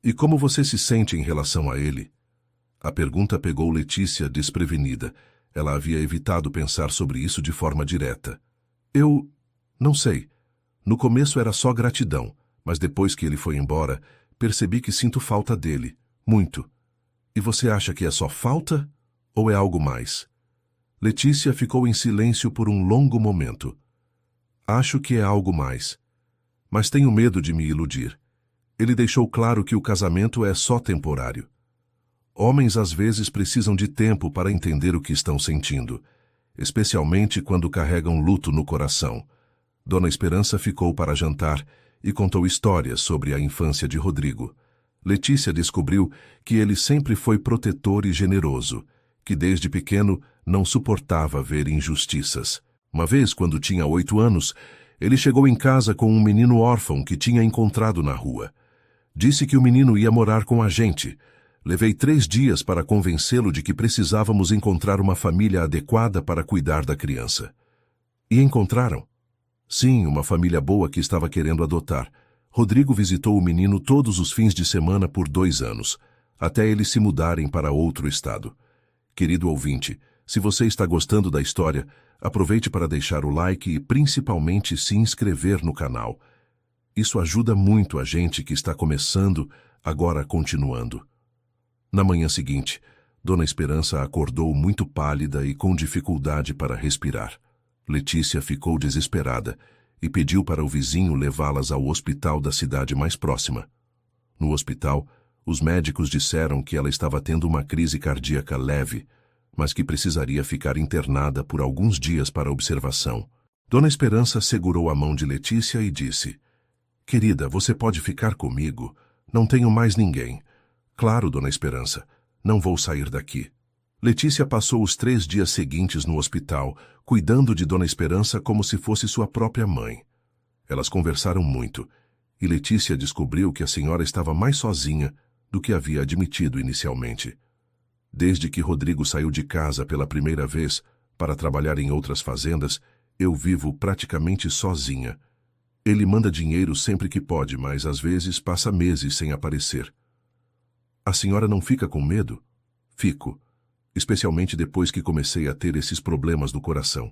E como você se sente em relação a ele? A pergunta pegou Letícia desprevenida. Ela havia evitado pensar sobre isso de forma direta. Eu não sei. No começo era só gratidão, mas depois que ele foi embora, percebi que sinto falta dele. Muito. E você acha que é só falta ou é algo mais? Letícia ficou em silêncio por um longo momento. Acho que é algo mais. Mas tenho medo de me iludir. Ele deixou claro que o casamento é só temporário. Homens às vezes precisam de tempo para entender o que estão sentindo, especialmente quando carregam luto no coração. Dona Esperança ficou para jantar e contou histórias sobre a infância de Rodrigo. Letícia descobriu que ele sempre foi protetor e generoso, que desde pequeno não suportava ver injustiças. Uma vez, quando tinha 8 anos, ele chegou em casa com um menino órfão que tinha encontrado na rua. Disse que o menino ia morar com a gente. Levei 3 dias para convencê-lo de que precisávamos encontrar uma família adequada para cuidar da criança. E encontraram? Sim, uma família boa que estava querendo adotar. Rodrigo visitou o menino todos os fins de semana por 2 anos, até eles se mudarem para outro estado. Querido ouvinte, se você está gostando da história, aproveite para deixar o like e principalmente se inscrever no canal. Isso ajuda muito a gente que está começando, agora continuando. Na manhã seguinte, Dona Esperança acordou muito pálida e com dificuldade para respirar. Letícia ficou desesperada e pediu para o vizinho levá-las ao hospital da cidade mais próxima. No hospital, os médicos disseram que ela estava tendo uma crise cardíaca leve, mas que precisaria ficar internada por alguns dias para observação. Dona Esperança segurou a mão de Letícia e disse: Querida, você pode ficar comigo. Não tenho mais ninguém. Claro, Dona Esperança, não vou sair daqui. Letícia passou os 3 dias seguintes no hospital, cuidando de Dona Esperança como se fosse sua própria mãe. Elas conversaram muito, e Letícia descobriu que a senhora estava mais sozinha do que havia admitido inicialmente. Desde que Rodrigo saiu de casa pela primeira vez para trabalhar em outras fazendas, eu vivo praticamente sozinha. Ele manda dinheiro sempre que pode, mas às vezes passa meses sem aparecer. A senhora não fica com medo? Fico, especialmente depois que comecei a ter esses problemas no coração.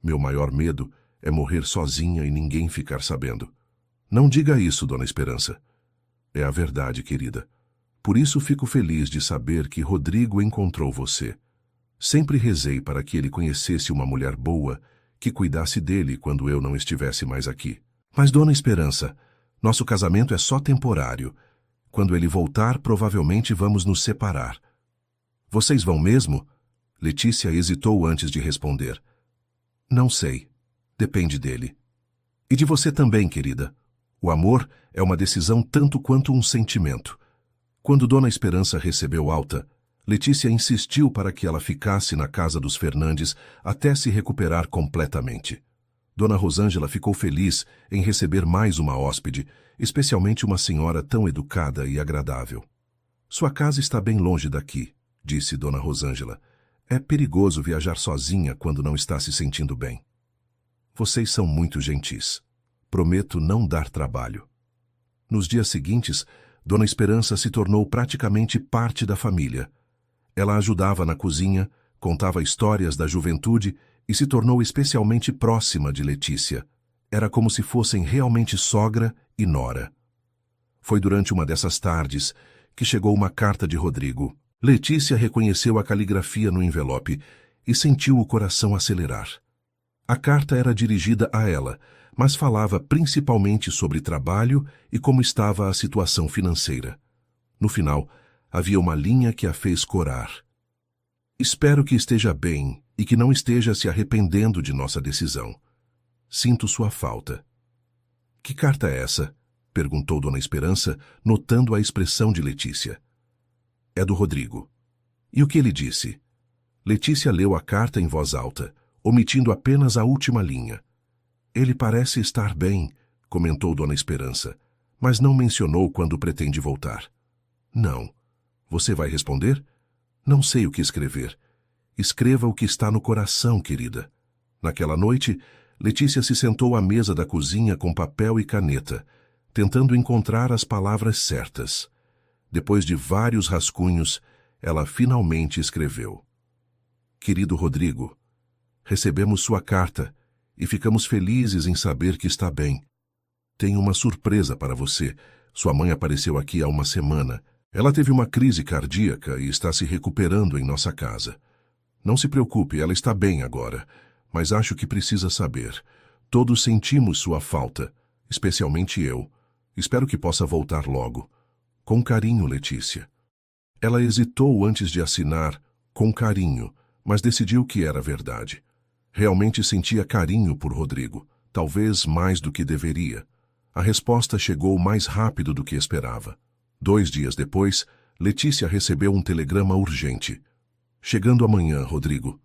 Meu maior medo é morrer sozinha e ninguém ficar sabendo. Não diga isso, Dona Esperança. É a verdade, querida. Por isso fico feliz de saber que Rodrigo encontrou você. Sempre rezei para que ele conhecesse uma mulher boa que cuidasse dele quando eu não estivesse mais aqui. Mas, Dona Esperança, nosso casamento é só temporário. Quando ele voltar, provavelmente vamos nos separar. Vocês vão mesmo? Letícia hesitou antes de responder. Não sei. Depende dele. E de você também, querida. O amor é uma decisão tanto quanto um sentimento. Quando Dona Esperança recebeu alta, Letícia insistiu para que ela ficasse na casa dos Fernandes até se recuperar completamente. Dona Rosângela ficou feliz em receber mais uma hóspede, especialmente uma senhora tão educada e agradável. Sua casa está bem longe daqui, disse Dona Rosângela. É perigoso viajar sozinha quando não está se sentindo bem. Vocês são muito gentis. Prometo não dar trabalho. Nos dias seguintes, Dona Esperança se tornou praticamente parte da família. Ela ajudava na cozinha, contava histórias da juventude e se tornou especialmente próxima de Letícia. Era como se fossem realmente sogra e nora. Foi durante uma dessas tardes que chegou uma carta de Rodrigo. Letícia reconheceu a caligrafia no envelope e sentiu o coração acelerar. A carta era dirigida a ela, mas falava principalmente sobre trabalho e como estava a situação financeira. No final, havia uma linha que a fez corar. Espero que esteja bem e que não esteja se arrependendo de nossa decisão. Sinto sua falta. Que carta é essa? Perguntou Dona Esperança, notando a expressão de Letícia. É do Rodrigo. E o que ele disse? Letícia leu a carta em voz alta, omitindo apenas a última linha. Ele parece estar bem, comentou Dona Esperança, mas não mencionou quando pretende voltar. Não. Você vai responder? Não sei o que escrever. Escreva o que está no coração, querida. Naquela noite, Letícia se sentou à mesa da cozinha com papel e caneta, tentando encontrar as palavras certas. Depois de vários rascunhos, ela finalmente escreveu. Querido Rodrigo, recebemos sua carta e ficamos felizes em saber que está bem. Tenho uma surpresa para você. Sua mãe apareceu aqui há uma semana. Ela teve uma crise cardíaca e está se recuperando em nossa casa. Não se preocupe, ela está bem agora, mas acho que precisa saber. Todos sentimos sua falta, especialmente eu. Espero que possa voltar logo. Com carinho, Letícia. Ela hesitou antes de assinar com carinho, mas decidiu que era verdade. Realmente sentia carinho por Rodrigo, talvez mais do que deveria. A resposta chegou mais rápido do que esperava. 2 dias depois, Letícia recebeu um telegrama urgente. Chegando amanhã, Rodrigo.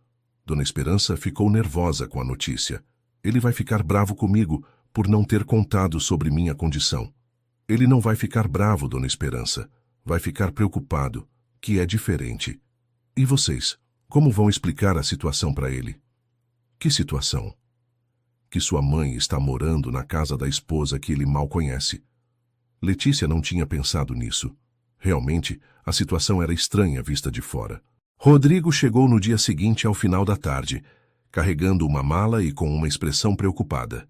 Dona Esperança ficou nervosa com a notícia. Ele vai ficar bravo comigo por não ter contado sobre minha condição. Ele não vai ficar bravo, Dona Esperança. Vai ficar preocupado, que é diferente. E vocês, como vão explicar a situação para ele? Que situação? Que sua mãe está morando na casa da esposa que ele mal conhece. Letícia não tinha pensado nisso. Realmente, a situação era estranha vista de fora. Rodrigo chegou no dia seguinte ao final da tarde, carregando uma mala e com uma expressão preocupada.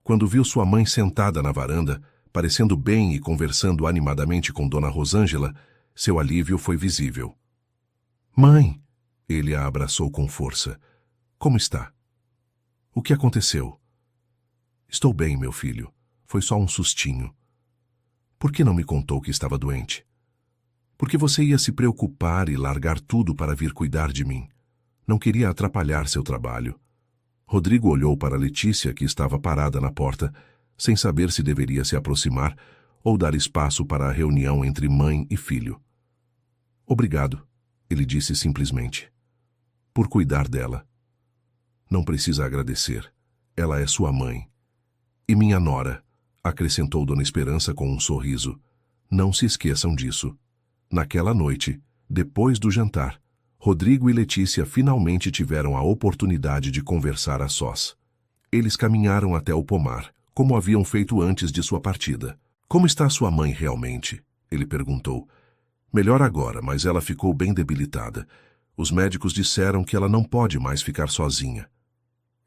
Quando viu sua mãe sentada na varanda, parecendo bem e conversando animadamente com Dona Rosângela, seu alívio foi visível. Mãe! Ele a abraçou com força. Como está? O que aconteceu? Estou bem, meu filho. Foi só um sustinho. Por que não me contou que estava doente? Porque você ia se preocupar e largar tudo para vir cuidar de mim. Não queria atrapalhar seu trabalho. Rodrigo olhou para Letícia, que estava parada na porta, sem saber se deveria se aproximar ou dar espaço para a reunião entre mãe e filho. Obrigado, ele disse simplesmente. Por cuidar dela. Não precisa agradecer. Ela é sua mãe. E minha nora, acrescentou Dona Esperança com um sorriso. Não se esqueçam disso. Naquela noite, depois do jantar, Rodrigo e Letícia finalmente tiveram a oportunidade de conversar a sós. Eles caminharam até o pomar, como haviam feito antes de sua partida. "Como está sua mãe realmente?" ele perguntou. "Melhor agora, mas ela ficou bem debilitada. Os médicos disseram que ela não pode mais ficar sozinha."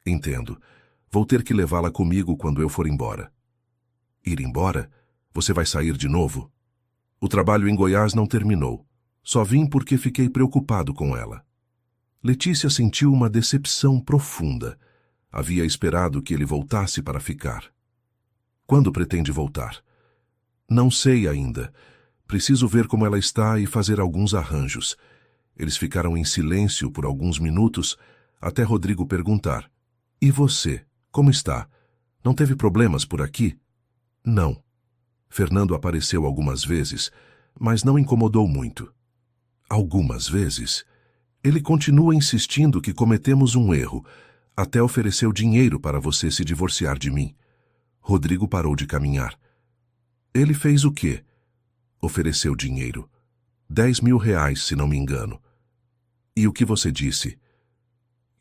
"Entendo. Vou ter que levá-la comigo quando eu for embora." "Ir embora? Você vai sair de novo?" "O trabalho em Goiás não terminou. Só vim porque fiquei preocupado com ela." Letícia sentiu uma decepção profunda. Havia esperado que ele voltasse para ficar. "Quando pretende voltar?" "Não sei ainda. Preciso ver como ela está e fazer alguns arranjos." Eles ficaram em silêncio por alguns minutos, até Rodrigo perguntar: "E você, como está? Não teve problemas por aqui?" "Não." Fernando apareceu algumas vezes, mas não incomodou muito. "Algumas vezes?" "Ele continua insistindo que cometemos um erro. Até ofereceu dinheiro para você se divorciar de mim." Rodrigo parou de caminhar. "Ele fez o quê?" "Ofereceu dinheiro. 10.000 reais, se não me engano." "E o que você disse?"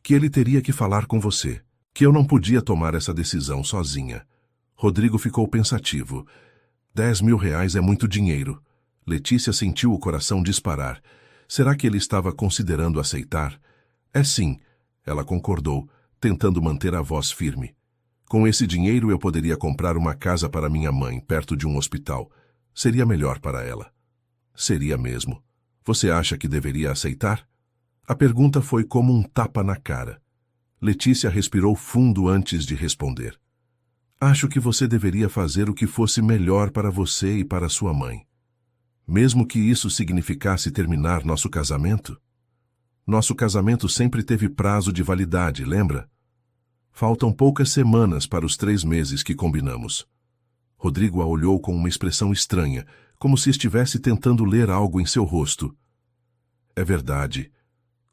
"Que ele teria que falar com você. Que eu não podia tomar essa decisão sozinha." Rodrigo ficou pensativo. 10.000 reais é muito dinheiro. Letícia sentiu o coração disparar. Será que ele estava considerando aceitar? "É sim." Ela concordou, tentando manter a voz firme. "Com esse dinheiro eu poderia comprar uma casa para minha mãe, perto de um hospital. Seria melhor para ela." "Seria mesmo. Você acha que deveria aceitar?" A pergunta foi como um tapa na cara. Letícia respirou fundo antes de responder. "Acho que você deveria fazer o que fosse melhor para você e para sua mãe. Mesmo que isso significasse terminar nosso casamento?" "Nosso casamento sempre teve prazo de validade, lembra? Faltam poucas semanas para os 3 meses que combinamos." Rodrigo a olhou com uma expressão estranha, como se estivesse tentando ler algo em seu rosto. "É verdade.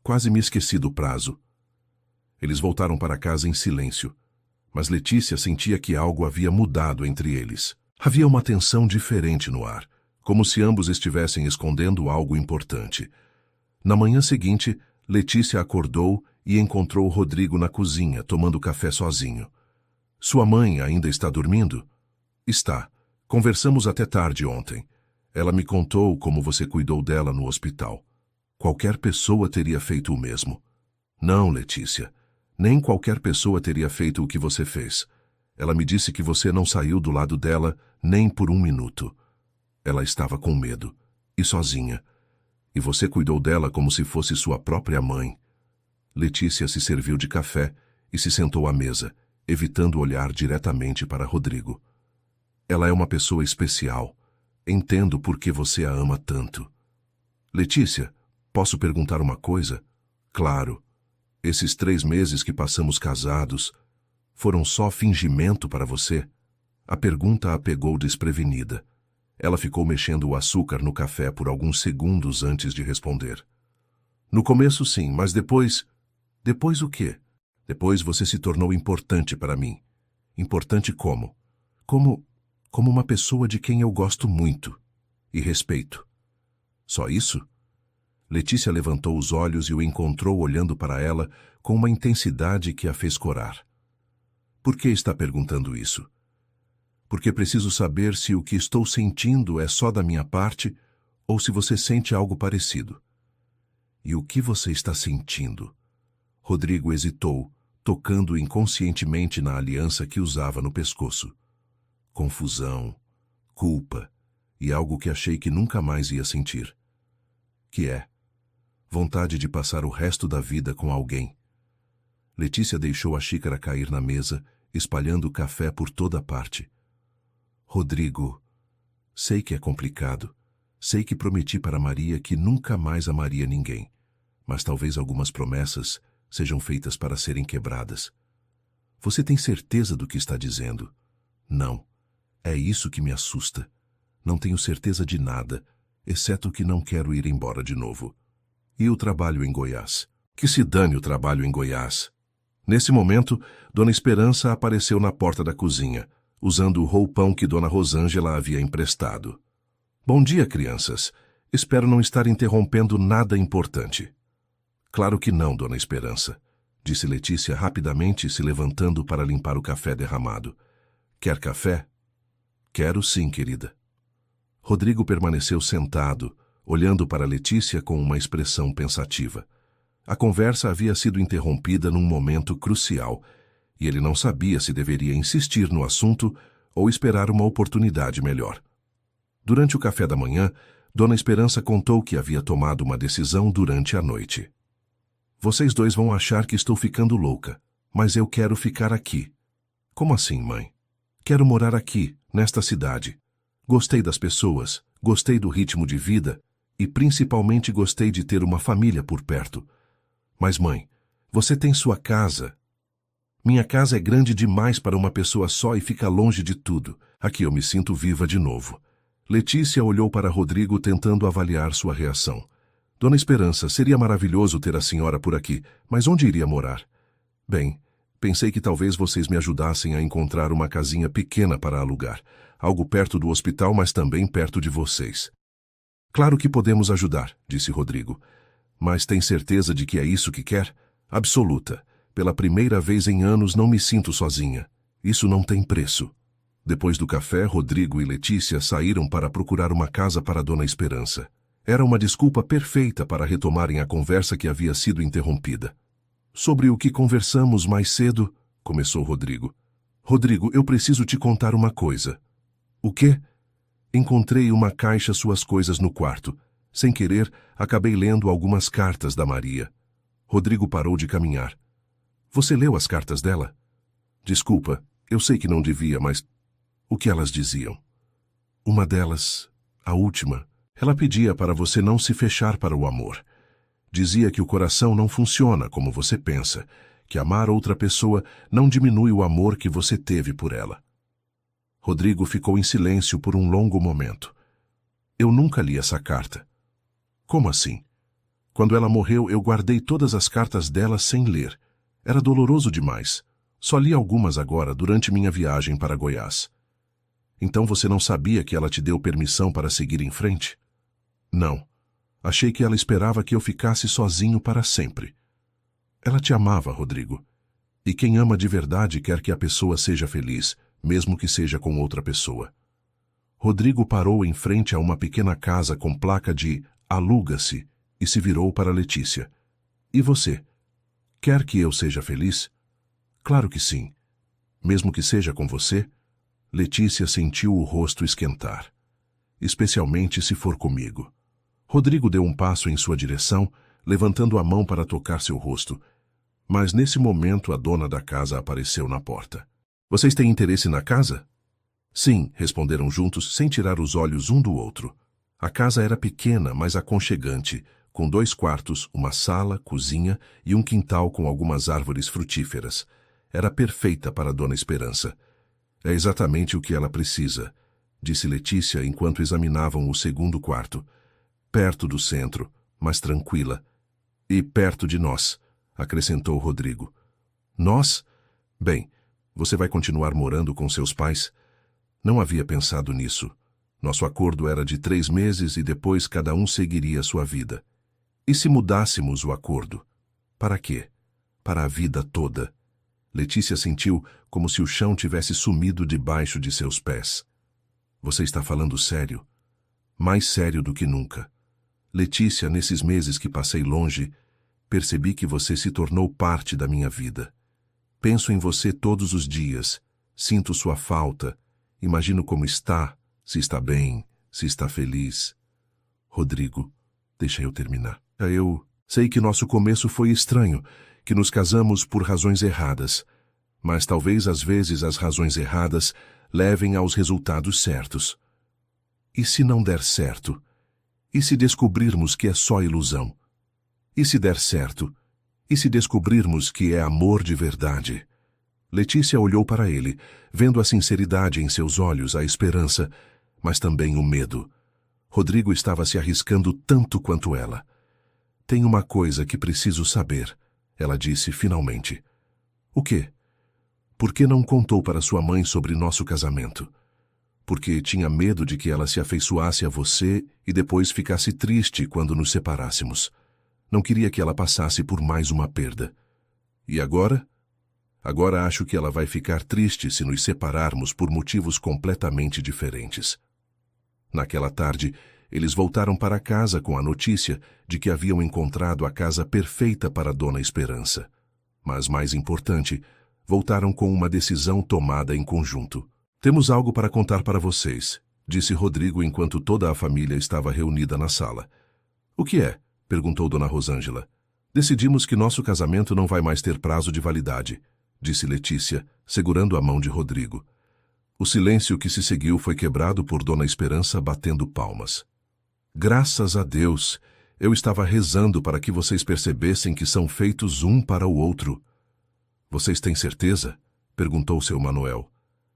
Quase me esqueci do prazo." Eles voltaram para casa em silêncio, mas Letícia sentia que algo havia mudado entre eles. Havia uma tensão diferente no ar, como se ambos estivessem escondendo algo importante. Na manhã seguinte, Letícia acordou e encontrou Rodrigo na cozinha, tomando café sozinho. "Sua mãe ainda está dormindo?" "Está. Conversamos até tarde ontem. Ela me contou como você cuidou dela no hospital. Qualquer pessoa teria feito o mesmo." "Não, Letícia. Nem qualquer pessoa teria feito o que você fez. Ela me disse que você não saiu do lado dela nem por um minuto. Ela estava com medo, e sozinha. E você cuidou dela como se fosse sua própria mãe." Letícia se serviu de café e se sentou à mesa, evitando olhar diretamente para Rodrigo. "Ela é uma pessoa especial. Entendo por que você a ama tanto." "Letícia, posso perguntar uma coisa?" "Claro. Esses 3 meses que passamos casados foram só fingimento para você?" A pergunta a pegou desprevenida. Ela ficou mexendo o açúcar no café por alguns segundos antes de responder. "No começo, sim, mas depois..." "Depois o quê?" "Depois você se tornou importante para mim." "Importante como?" Como uma pessoa de quem eu gosto muito e respeito." "Só isso?" Letícia levantou os olhos e o encontrou olhando para ela com uma intensidade que a fez corar. "Por que está perguntando isso?" "Porque preciso saber se o que estou sentindo é só da minha parte ou se você sente algo parecido." "E o que você está sentindo?" Rodrigo hesitou, tocando inconscientemente na aliança que usava no pescoço. "Confusão, culpa e algo que achei que nunca mais ia sentir." "Que é?" "Vontade de passar o resto da vida com alguém." Letícia deixou a xícara cair na mesa, espalhando café por toda parte. "Rodrigo, sei que é complicado. Sei que prometi para Maria que nunca mais amaria ninguém. Mas talvez algumas promessas sejam feitas para serem quebradas. Você tem certeza do que está dizendo?" "Não. É isso que me assusta. Não tenho certeza de nada, exceto que não quero ir embora de novo." "E o trabalho em Goiás?" "Que se dane o trabalho em Goiás." Nesse momento, Dona Esperança apareceu na porta da cozinha, usando o roupão que Dona Rosângela havia emprestado. "Bom dia, crianças. Espero não estar interrompendo nada importante." Claro que não, Dona Esperança, disse Letícia rapidamente, se levantando para limpar o café derramado. Quer café? Quero sim, querida. Rodrigo permaneceu sentado, olhando para Letícia com uma expressão pensativa. A conversa havia sido interrompida num momento crucial, e ele não sabia se deveria insistir no assunto ou esperar uma oportunidade melhor. Durante o café da manhã, Dona Esperança contou que havia tomado uma decisão durante a noite. Vocês dois vão achar que estou ficando louca, mas eu quero ficar aqui. Como assim, mãe? Quero morar aqui, nesta cidade. Gostei das pessoas, gostei do ritmo de vida e principalmente gostei de ter uma família por perto. Mas, mãe, você tem sua casa. Minha casa é grande demais para uma pessoa só e fica longe de tudo. Aqui eu me sinto viva de novo. Letícia olhou para Rodrigo tentando avaliar sua reação. Dona Esperança, seria maravilhoso ter a senhora por aqui, mas onde iria morar? Bem, pensei que talvez vocês me ajudassem a encontrar uma casinha pequena para alugar. Algo perto do hospital, mas também perto de vocês. Claro que podemos ajudar, disse Rodrigo. Mas tem certeza de que é isso que quer? Absoluta. Pela primeira vez em anos não me sinto sozinha. Isso não tem preço. Depois do café, Rodrigo e Letícia saíram para procurar uma casa para Dona Esperança. Era uma desculpa perfeita para retomarem a conversa que havia sido interrompida. Sobre o que conversamos mais cedo, começou Rodrigo. Rodrigo, eu preciso te contar uma coisa. O quê? Encontrei uma caixa suas coisas no quarto. Sem querer, acabei lendo algumas cartas da Maria. Rodrigo parou de caminhar. Você leu as cartas dela? Desculpa, eu sei que não devia, mas... O que elas diziam? Uma delas, a última, ela pedia para você não se fechar para o amor. Dizia que o coração não funciona como você pensa, que amar outra pessoa não diminui o amor que você teve por ela. Rodrigo ficou em silêncio por um longo momento. Eu nunca li essa carta. Como assim? Quando ela morreu, eu guardei todas as cartas dela sem ler. Era doloroso demais. Só li algumas agora, durante minha viagem para Goiás. Então você não sabia que ela te deu permissão para seguir em frente? Não. Achei que ela esperava que eu ficasse sozinho para sempre. Ela te amava, Rodrigo. E quem ama de verdade quer que a pessoa seja feliz, mesmo que seja com outra pessoa. Rodrigo parou em frente a uma pequena casa com placa de "Aluga-se" e se virou para Letícia. E você? Quer que eu seja feliz? Claro que sim. Mesmo que seja com você? Letícia sentiu o rosto esquentar. Especialmente se for comigo. Rodrigo deu um passo em sua direção, levantando a mão para tocar seu rosto. Mas nesse momento a dona da casa apareceu na porta. Vocês têm interesse na casa? Sim, responderam juntos, sem tirar os olhos um do outro. A casa era pequena, mas aconchegante, com 2 quartos, uma sala, cozinha e um quintal com algumas árvores frutíferas. Era perfeita para Dona Esperança. É exatamente o que ela precisa, disse Letícia enquanto examinavam o segundo quarto. Perto do centro, mas tranquila. E perto de nós, acrescentou Rodrigo. Nós? Bem, você vai continuar morando com seus pais? Não havia pensado nisso. Nosso acordo era de 3 meses e depois cada um seguiria sua vida. E se mudássemos o acordo? Para quê? Para a vida toda. Letícia sentiu como se o chão tivesse sumido debaixo de seus pés. Você está falando sério? Mais sério do que nunca. Letícia, nesses meses que passei longe, percebi que você se tornou parte da minha vida. Penso em você todos os dias, sinto sua falta, imagino como está, se está bem, se está feliz. Rodrigo, deixa eu terminar. Eu sei que nosso começo foi estranho, que nos casamos por razões erradas, mas talvez às vezes as razões erradas levem aos resultados certos. E se não der certo? E se descobrirmos que é só ilusão? E se der certo? E se descobrirmos que é amor de verdade? Letícia olhou para ele, vendo a sinceridade em seus olhos, a esperança, mas também o medo. Rodrigo estava se arriscando tanto quanto ela. Tem uma coisa que preciso saber, ela disse finalmente. O quê? Por que não contou para sua mãe sobre nosso casamento? Porque tinha medo de que ela se afeiçoasse a você e depois ficasse triste quando nos separássemos. Não queria que ela passasse por mais uma perda. E agora? Agora acho que ela vai ficar triste se nos separarmos por motivos completamente diferentes. Naquela tarde, eles voltaram para casa com a notícia de que haviam encontrado a casa perfeita para Dona Esperança. Mas, mais importante, voltaram com uma decisão tomada em conjunto. Temos algo para contar para vocês, disse Rodrigo enquanto toda a família estava reunida na sala. O que é? Perguntou Dona Rosângela. Decidimos que nosso casamento não vai mais ter prazo de validade, disse Letícia, segurando a mão de Rodrigo. O silêncio que se seguiu foi quebrado por Dona Esperança batendo palmas. Graças a Deus, eu estava rezando para que vocês percebessem que são feitos um para o outro. Vocês têm certeza? Perguntou seu Manuel.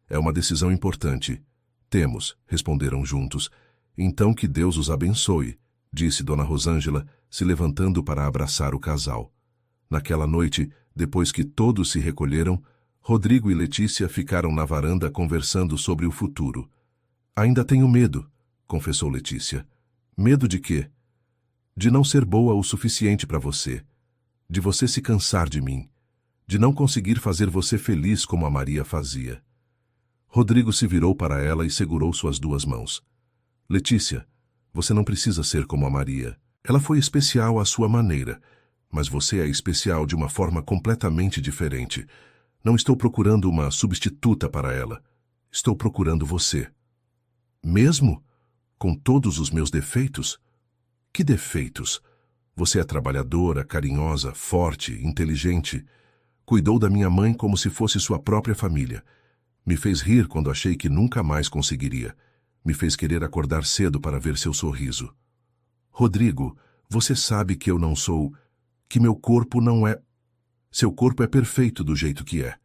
É uma decisão importante. Temos, responderam juntos. Então que Deus os abençoe, disse Dona Rosângela, se levantando para abraçar o casal. Naquela noite, depois que todos se recolheram, Rodrigo e Letícia ficaram na varanda conversando sobre o futuro. Ainda tenho medo, confessou Letícia. Medo de quê? De não ser boa o suficiente para você. De você se cansar de mim. De não conseguir fazer você feliz como a Maria fazia. Rodrigo se virou para ela e segurou suas duas mãos. Letícia, você não precisa ser como a Maria. Ela foi especial à sua maneira, mas você é especial de uma forma completamente diferente. Não estou procurando uma substituta para ela. Estou procurando você. Mesmo com todos os meus defeitos? Que defeitos? Você é trabalhadora, carinhosa, forte, inteligente. Cuidou da minha mãe como se fosse sua própria família. Me fez rir quando achei que nunca mais conseguiria. Me fez querer acordar cedo para ver seu sorriso. Rodrigo, você sabe que eu não sou... que meu corpo não é... Seu corpo é perfeito do jeito que é.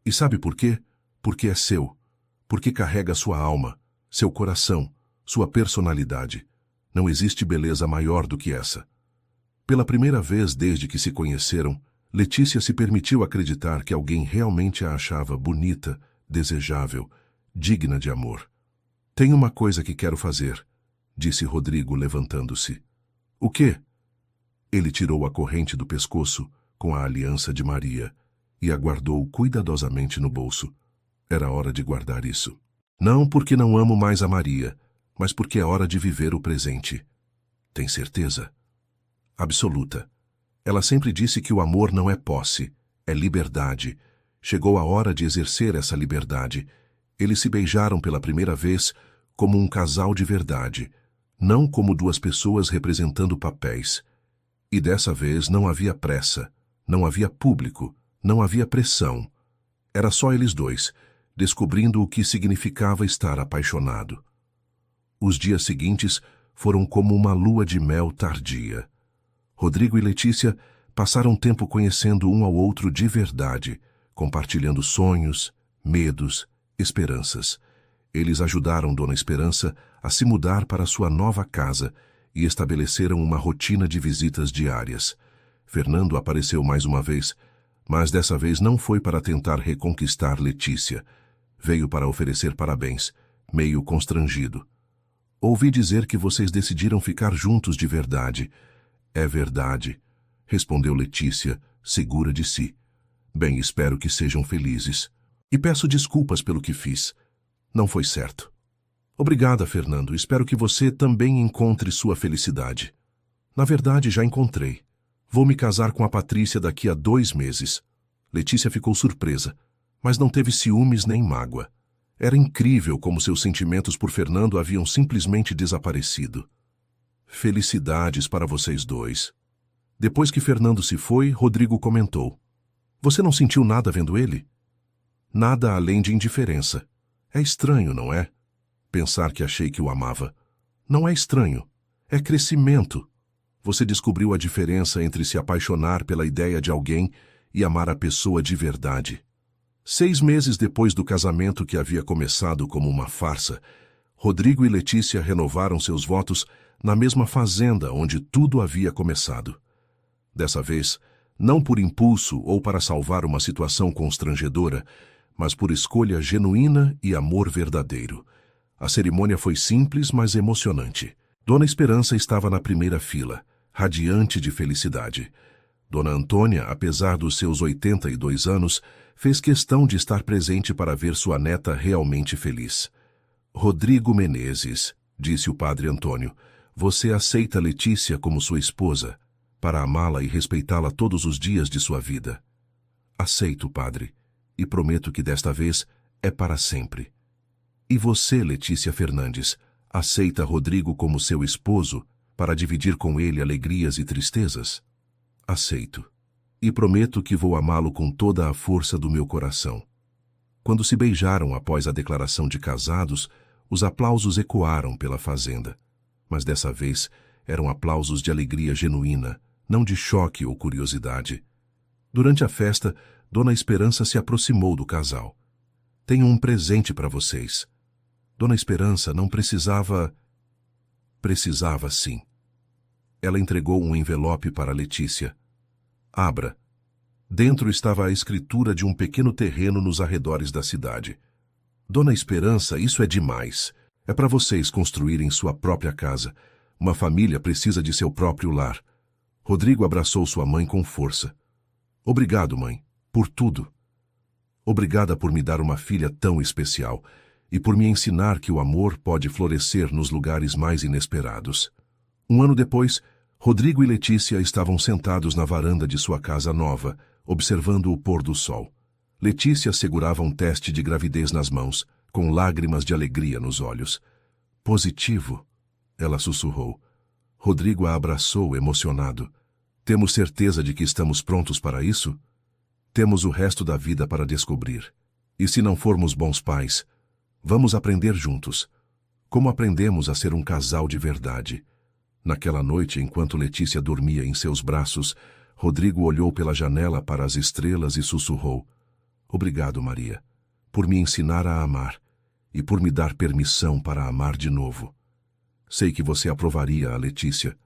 E sabe por quê? Porque é seu. Porque carrega sua alma, seu coração, sua personalidade. Não existe beleza maior do que essa. Pela primeira vez desde que se conheceram, Letícia se permitiu acreditar que alguém realmente a achava bonita, desejável, digna de amor. Tem uma coisa que quero fazer, disse Rodrigo levantando-se. O quê? Ele tirou a corrente do pescoço com a aliança de Maria e a guardou cuidadosamente no bolso. Era hora de guardar isso. Não porque não amo mais a Maria, mas porque é hora de viver o presente. Tem certeza? Absoluta. Ela sempre disse que o amor não é posse, é liberdade. Chegou a hora de exercer essa liberdade. Eles se beijaram pela primeira vez como um casal de verdade, não como duas pessoas representando papéis. E dessa vez não havia pressa, não havia público, não havia pressão. Era só eles dois, descobrindo o que significava estar apaixonado. Os dias seguintes foram como uma lua de mel tardia. Rodrigo e Letícia passaram tempo conhecendo um ao outro de verdade, compartilhando sonhos, medos, esperanças. Eles ajudaram Dona Esperança a se mudar para sua nova casa e estabeleceram uma rotina de visitas diárias. Fernando apareceu mais uma vez, mas dessa vez não foi para tentar reconquistar Letícia. Veio para oferecer parabéns, meio constrangido. Ouvi dizer que vocês decidiram ficar juntos de verdade. É verdade, respondeu Letícia, segura de si. Bem, espero que sejam felizes. E peço desculpas pelo que fiz. Não foi certo. Obrigada, Fernando. Espero que você também encontre sua felicidade. Na verdade, já encontrei. Vou me casar com a Patrícia daqui a 2 meses. Letícia ficou surpresa, mas não teve ciúmes nem mágoa. Era incrível como seus sentimentos por Fernando haviam simplesmente desaparecido. Felicidades para vocês dois. Depois que Fernando se foi, Rodrigo comentou. Você não sentiu nada vendo ele? Nada além de indiferença. É estranho, não é? Pensar que achei que o amava. Não é estranho. É crescimento. Você descobriu a diferença entre se apaixonar pela ideia de alguém e amar a pessoa de verdade. 6 meses depois do casamento que havia começado como uma farsa, Rodrigo e Letícia renovaram seus votos na mesma fazenda onde tudo havia começado. Dessa vez, não por impulso ou para salvar uma situação constrangedora, mas por escolha genuína e amor verdadeiro. A cerimônia foi simples, mas emocionante. Dona Esperança estava na primeira fila. radiante de felicidade. Dona Antônia, apesar dos seus 82 anos, fez questão de estar presente para ver sua neta realmente feliz. Rodrigo Menezes, disse o padre Antônio, você aceita Letícia como sua esposa, para amá-la e respeitá-la todos os dias de sua vida? Aceito, padre, e prometo que desta vez é para sempre. E você, Letícia Fernandes, aceita Rodrigo como seu esposo para dividir com ele alegrias e tristezas? Aceito, e prometo que vou amá-lo com toda a força do meu coração. Quando se beijaram após a declaração de casados, os aplausos ecoaram pela fazenda. Mas dessa vez eram aplausos de alegria genuína, não de choque ou curiosidade. Durante a festa, Dona Esperança se aproximou do casal. Tenho um presente para vocês. Dona Esperança não precisava... Precisava, sim. Ela entregou um envelope para Letícia. Abra. Dentro estava a escritura de um pequeno terreno nos arredores da cidade. Dona Esperança, isso é demais. É para vocês construírem sua própria casa. Uma família precisa de seu próprio lar. Rodrigo abraçou sua mãe com força. Obrigado, mãe, por tudo. Obrigada por me dar uma filha tão especial e por me ensinar que o amor pode florescer nos lugares mais inesperados. Um ano depois, Rodrigo e Letícia estavam sentados na varanda de sua casa nova, observando o pôr do sol. Letícia segurava um teste de gravidez nas mãos, com lágrimas de alegria nos olhos. Positivo, ela sussurrou. Rodrigo a abraçou, emocionado. Temos certeza de que estamos prontos para isso? Temos o resto da vida para descobrir. E se não formos bons pais, vamos aprender juntos. Como aprendemos a ser um casal de verdade. Naquela noite, enquanto Letícia dormia em seus braços, Rodrigo olhou pela janela para as estrelas e sussurrou. Obrigado, Maria, por me ensinar a amar e por me dar permissão para amar de novo. Sei que você aprovaria a Letícia.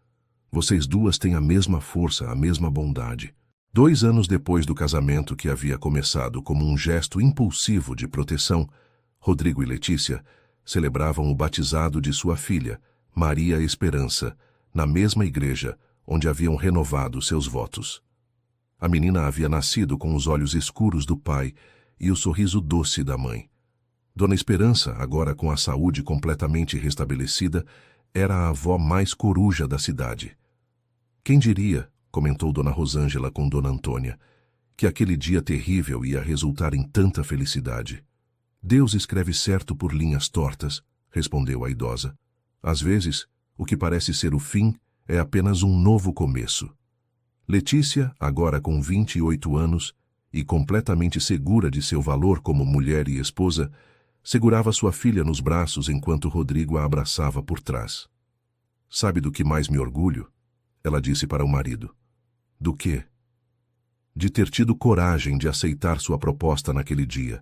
Vocês duas têm a mesma força, a mesma bondade. 2 anos depois do casamento que havia começado como um gesto impulsivo de proteção, Rodrigo e Letícia celebravam o batizado de sua filha, Maria Esperança, na mesma igreja onde haviam renovado seus votos. A menina havia nascido com os olhos escuros do pai e o sorriso doce da mãe. Dona Esperança, agora com a saúde completamente restabelecida, era a avó mais coruja da cidade. Quem diria, comentou Dona Rosângela com Dona Antônia, que aquele dia terrível ia resultar em tanta felicidade. Deus escreve certo por linhas tortas, respondeu a idosa. Às vezes, o que parece ser o fim é apenas um novo começo. Letícia, agora com 28 anos e completamente segura de seu valor como mulher e esposa, segurava sua filha nos braços enquanto Rodrigo a abraçava por trás. Sabe do que mais me orgulho? Ela disse para o marido. Do quê? De ter tido coragem de aceitar sua proposta naquele dia.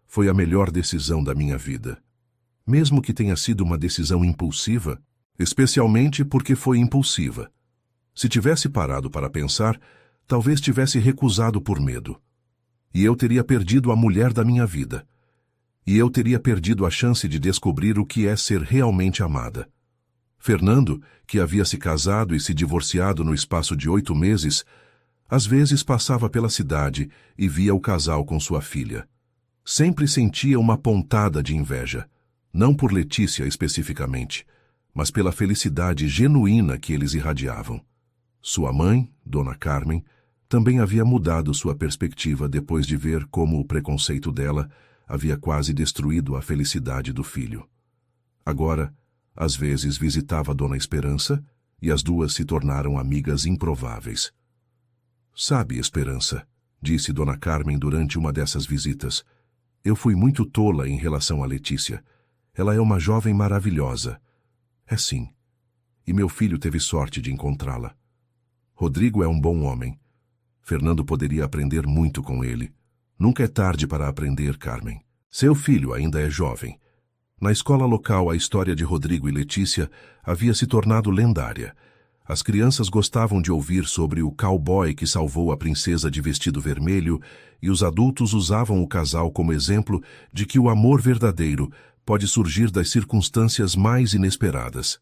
Foi a melhor decisão da minha vida. Mesmo que tenha sido uma decisão impulsiva, especialmente porque foi impulsiva. Se tivesse parado para pensar, talvez tivesse recusado por medo. E eu teria perdido a mulher da minha vida. E eu teria perdido a chance de descobrir o que é ser realmente amada. Fernando, que havia se casado e se divorciado no espaço de 8 meses, às vezes passava pela cidade e via o casal com sua filha. Sempre sentia uma pontada de inveja, não por Letícia especificamente, mas pela felicidade genuína que eles irradiavam. Sua mãe, Dona Carmen, também havia mudado sua perspectiva depois de ver como o preconceito dela havia quase destruído a felicidade do filho. Agora, às vezes visitava Dona Esperança e as duas se tornaram amigas improváveis. Sabe, Esperança, disse Dona Carmen durante uma dessas visitas, eu fui muito tola em relação a Letícia. Ela é uma jovem maravilhosa. É sim. E meu filho teve sorte de encontrá-la. Rodrigo é um bom homem. Fernando poderia aprender muito com ele. Nunca é tarde para aprender, Carmen. Seu filho ainda é jovem. Na escola local, a história de Rodrigo e Letícia havia se tornado lendária. As crianças gostavam de ouvir sobre o cowboy que salvou a princesa de vestido vermelho e os adultos usavam o casal como exemplo de que o amor verdadeiro pode surgir das circunstâncias mais inesperadas.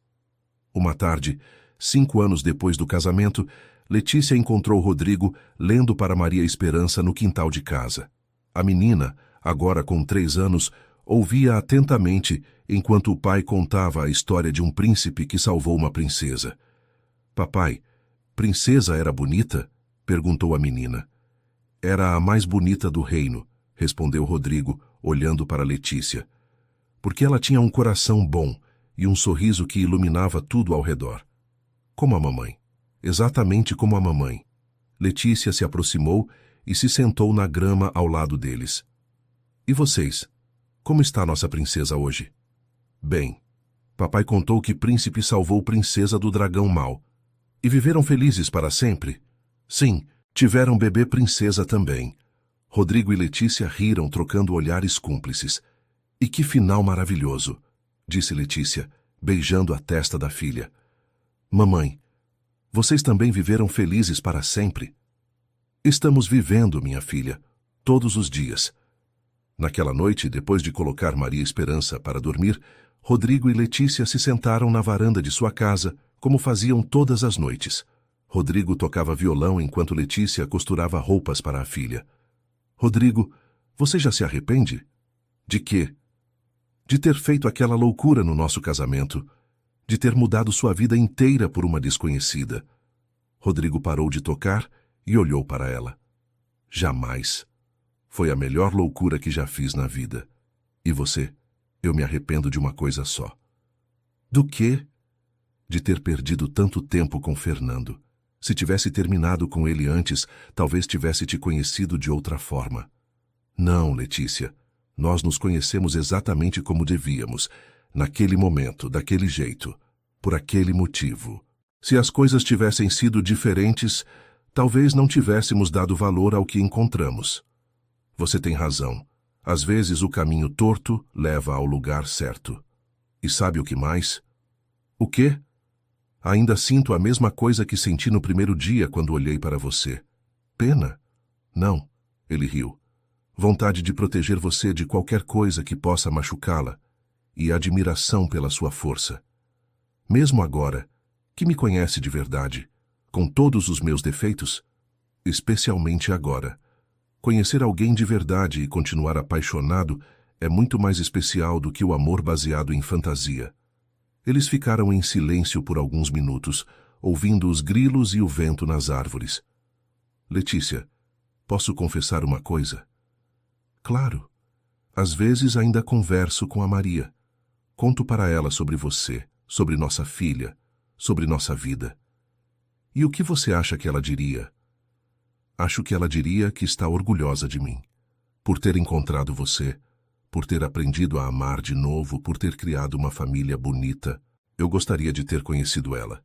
Uma tarde, 5 anos depois do casamento, Letícia encontrou Rodrigo lendo para Maria Esperança no quintal de casa. A menina, agora com 3 anos, ouvia atentamente enquanto o pai contava a história de um príncipe que salvou uma princesa. Papai, princesa era bonita? Perguntou a menina. Era a mais bonita do reino, respondeu Rodrigo, olhando para Letícia. Porque ela tinha um coração bom e um sorriso que iluminava tudo ao redor. Como a mamãe. Exatamente como a mamãe. Letícia se aproximou e se sentou na grama ao lado deles. E vocês? Como está nossa princesa hoje? Bem, papai contou que príncipe salvou princesa do dragão mau. E viveram felizes para sempre? Sim, tiveram bebê princesa também. Rodrigo e Letícia riram, trocando olhares cúmplices. E que final maravilhoso, disse Letícia, beijando a testa da filha. Mamãe, vocês também viveram felizes para sempre? Estamos vivendo, minha filha, todos os dias. Naquela noite, depois de colocar Maria Esperança para dormir, Rodrigo e Letícia se sentaram na varanda de sua casa, como faziam todas as noites. Rodrigo tocava violão enquanto Letícia costurava roupas para a filha. Rodrigo, você já se arrepende? De quê? De ter feito aquela loucura no nosso casamento, de ter mudado sua vida inteira por uma desconhecida. Rodrigo parou de tocar e olhou para ela. Jamais. Foi a melhor loucura que já fiz na vida. E você? Eu me arrependo de uma coisa só. Do quê? De ter perdido tanto tempo com Fernando. Se tivesse terminado com ele antes, talvez tivesse te conhecido de outra forma. Não, Letícia. Nós nos conhecemos exatamente como devíamos, naquele momento, daquele jeito, por aquele motivo. Se as coisas tivessem sido diferentes, talvez não tivéssemos dado valor ao que encontramos. Você tem razão. Às vezes o caminho torto leva ao lugar certo. E sabe o que mais? O quê? Ainda sinto a mesma coisa que senti no primeiro dia quando olhei para você. Pena? Não, ele riu. Vontade de proteger você de qualquer coisa que possa machucá-la e admiração pela sua força. Mesmo agora, que me conhece de verdade, com todos os meus defeitos, especialmente agora, conhecer alguém de verdade e continuar apaixonado é muito mais especial do que o amor baseado em fantasia. Eles ficaram em silêncio por alguns minutos, ouvindo os grilos e o vento nas árvores. Letícia, posso confessar uma coisa? Claro. Às vezes ainda converso com a Maria. Conto para ela sobre você, sobre nossa filha, sobre nossa vida. E o que você acha que ela diria? Acho que ela diria que está orgulhosa de mim, por ter encontrado você, por ter aprendido a amar de novo, por ter criado uma família bonita. Eu gostaria de ter conhecido ela.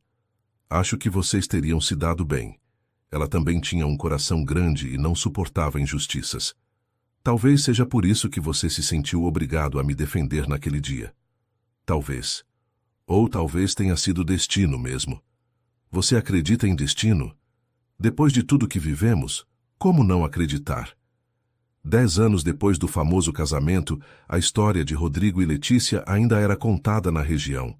Acho que vocês teriam se dado bem. Ela também tinha um coração grande e não suportava injustiças. Talvez seja por isso que você se sentiu obrigado a me defender naquele dia. Talvez. Ou talvez tenha sido destino mesmo. Você acredita em destino? Depois de tudo que vivemos, como não acreditar? 10 anos depois do famoso casamento, a história de Rodrigo e Letícia ainda era contada na região.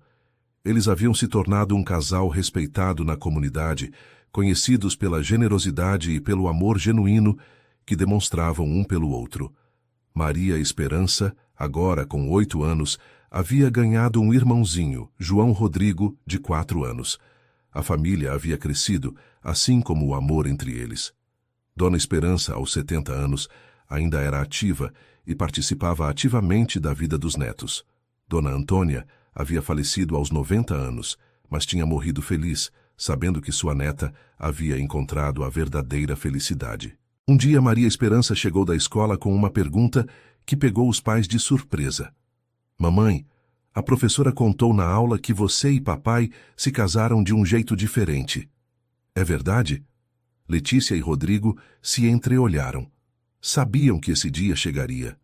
Eles haviam se tornado um casal respeitado na comunidade, conhecidos pela generosidade e pelo amor genuíno que demonstravam um pelo outro. Maria Esperança, agora com 8 anos, havia ganhado um irmãozinho, João Rodrigo, de 4 anos. A família havia crescido, assim como o amor entre eles. Dona Esperança, aos 70 anos, ainda era ativa e participava ativamente da vida dos netos. Dona Antônia havia falecido aos 90 anos, mas tinha morrido feliz, sabendo que sua neta havia encontrado a verdadeira felicidade. Um dia Maria Esperança chegou da escola com uma pergunta que pegou os pais de surpresa. Mamãe, a professora contou na aula que você e papai se casaram de um jeito diferente. É verdade? Letícia e Rodrigo se entreolharam. Sabiam que esse dia chegaria.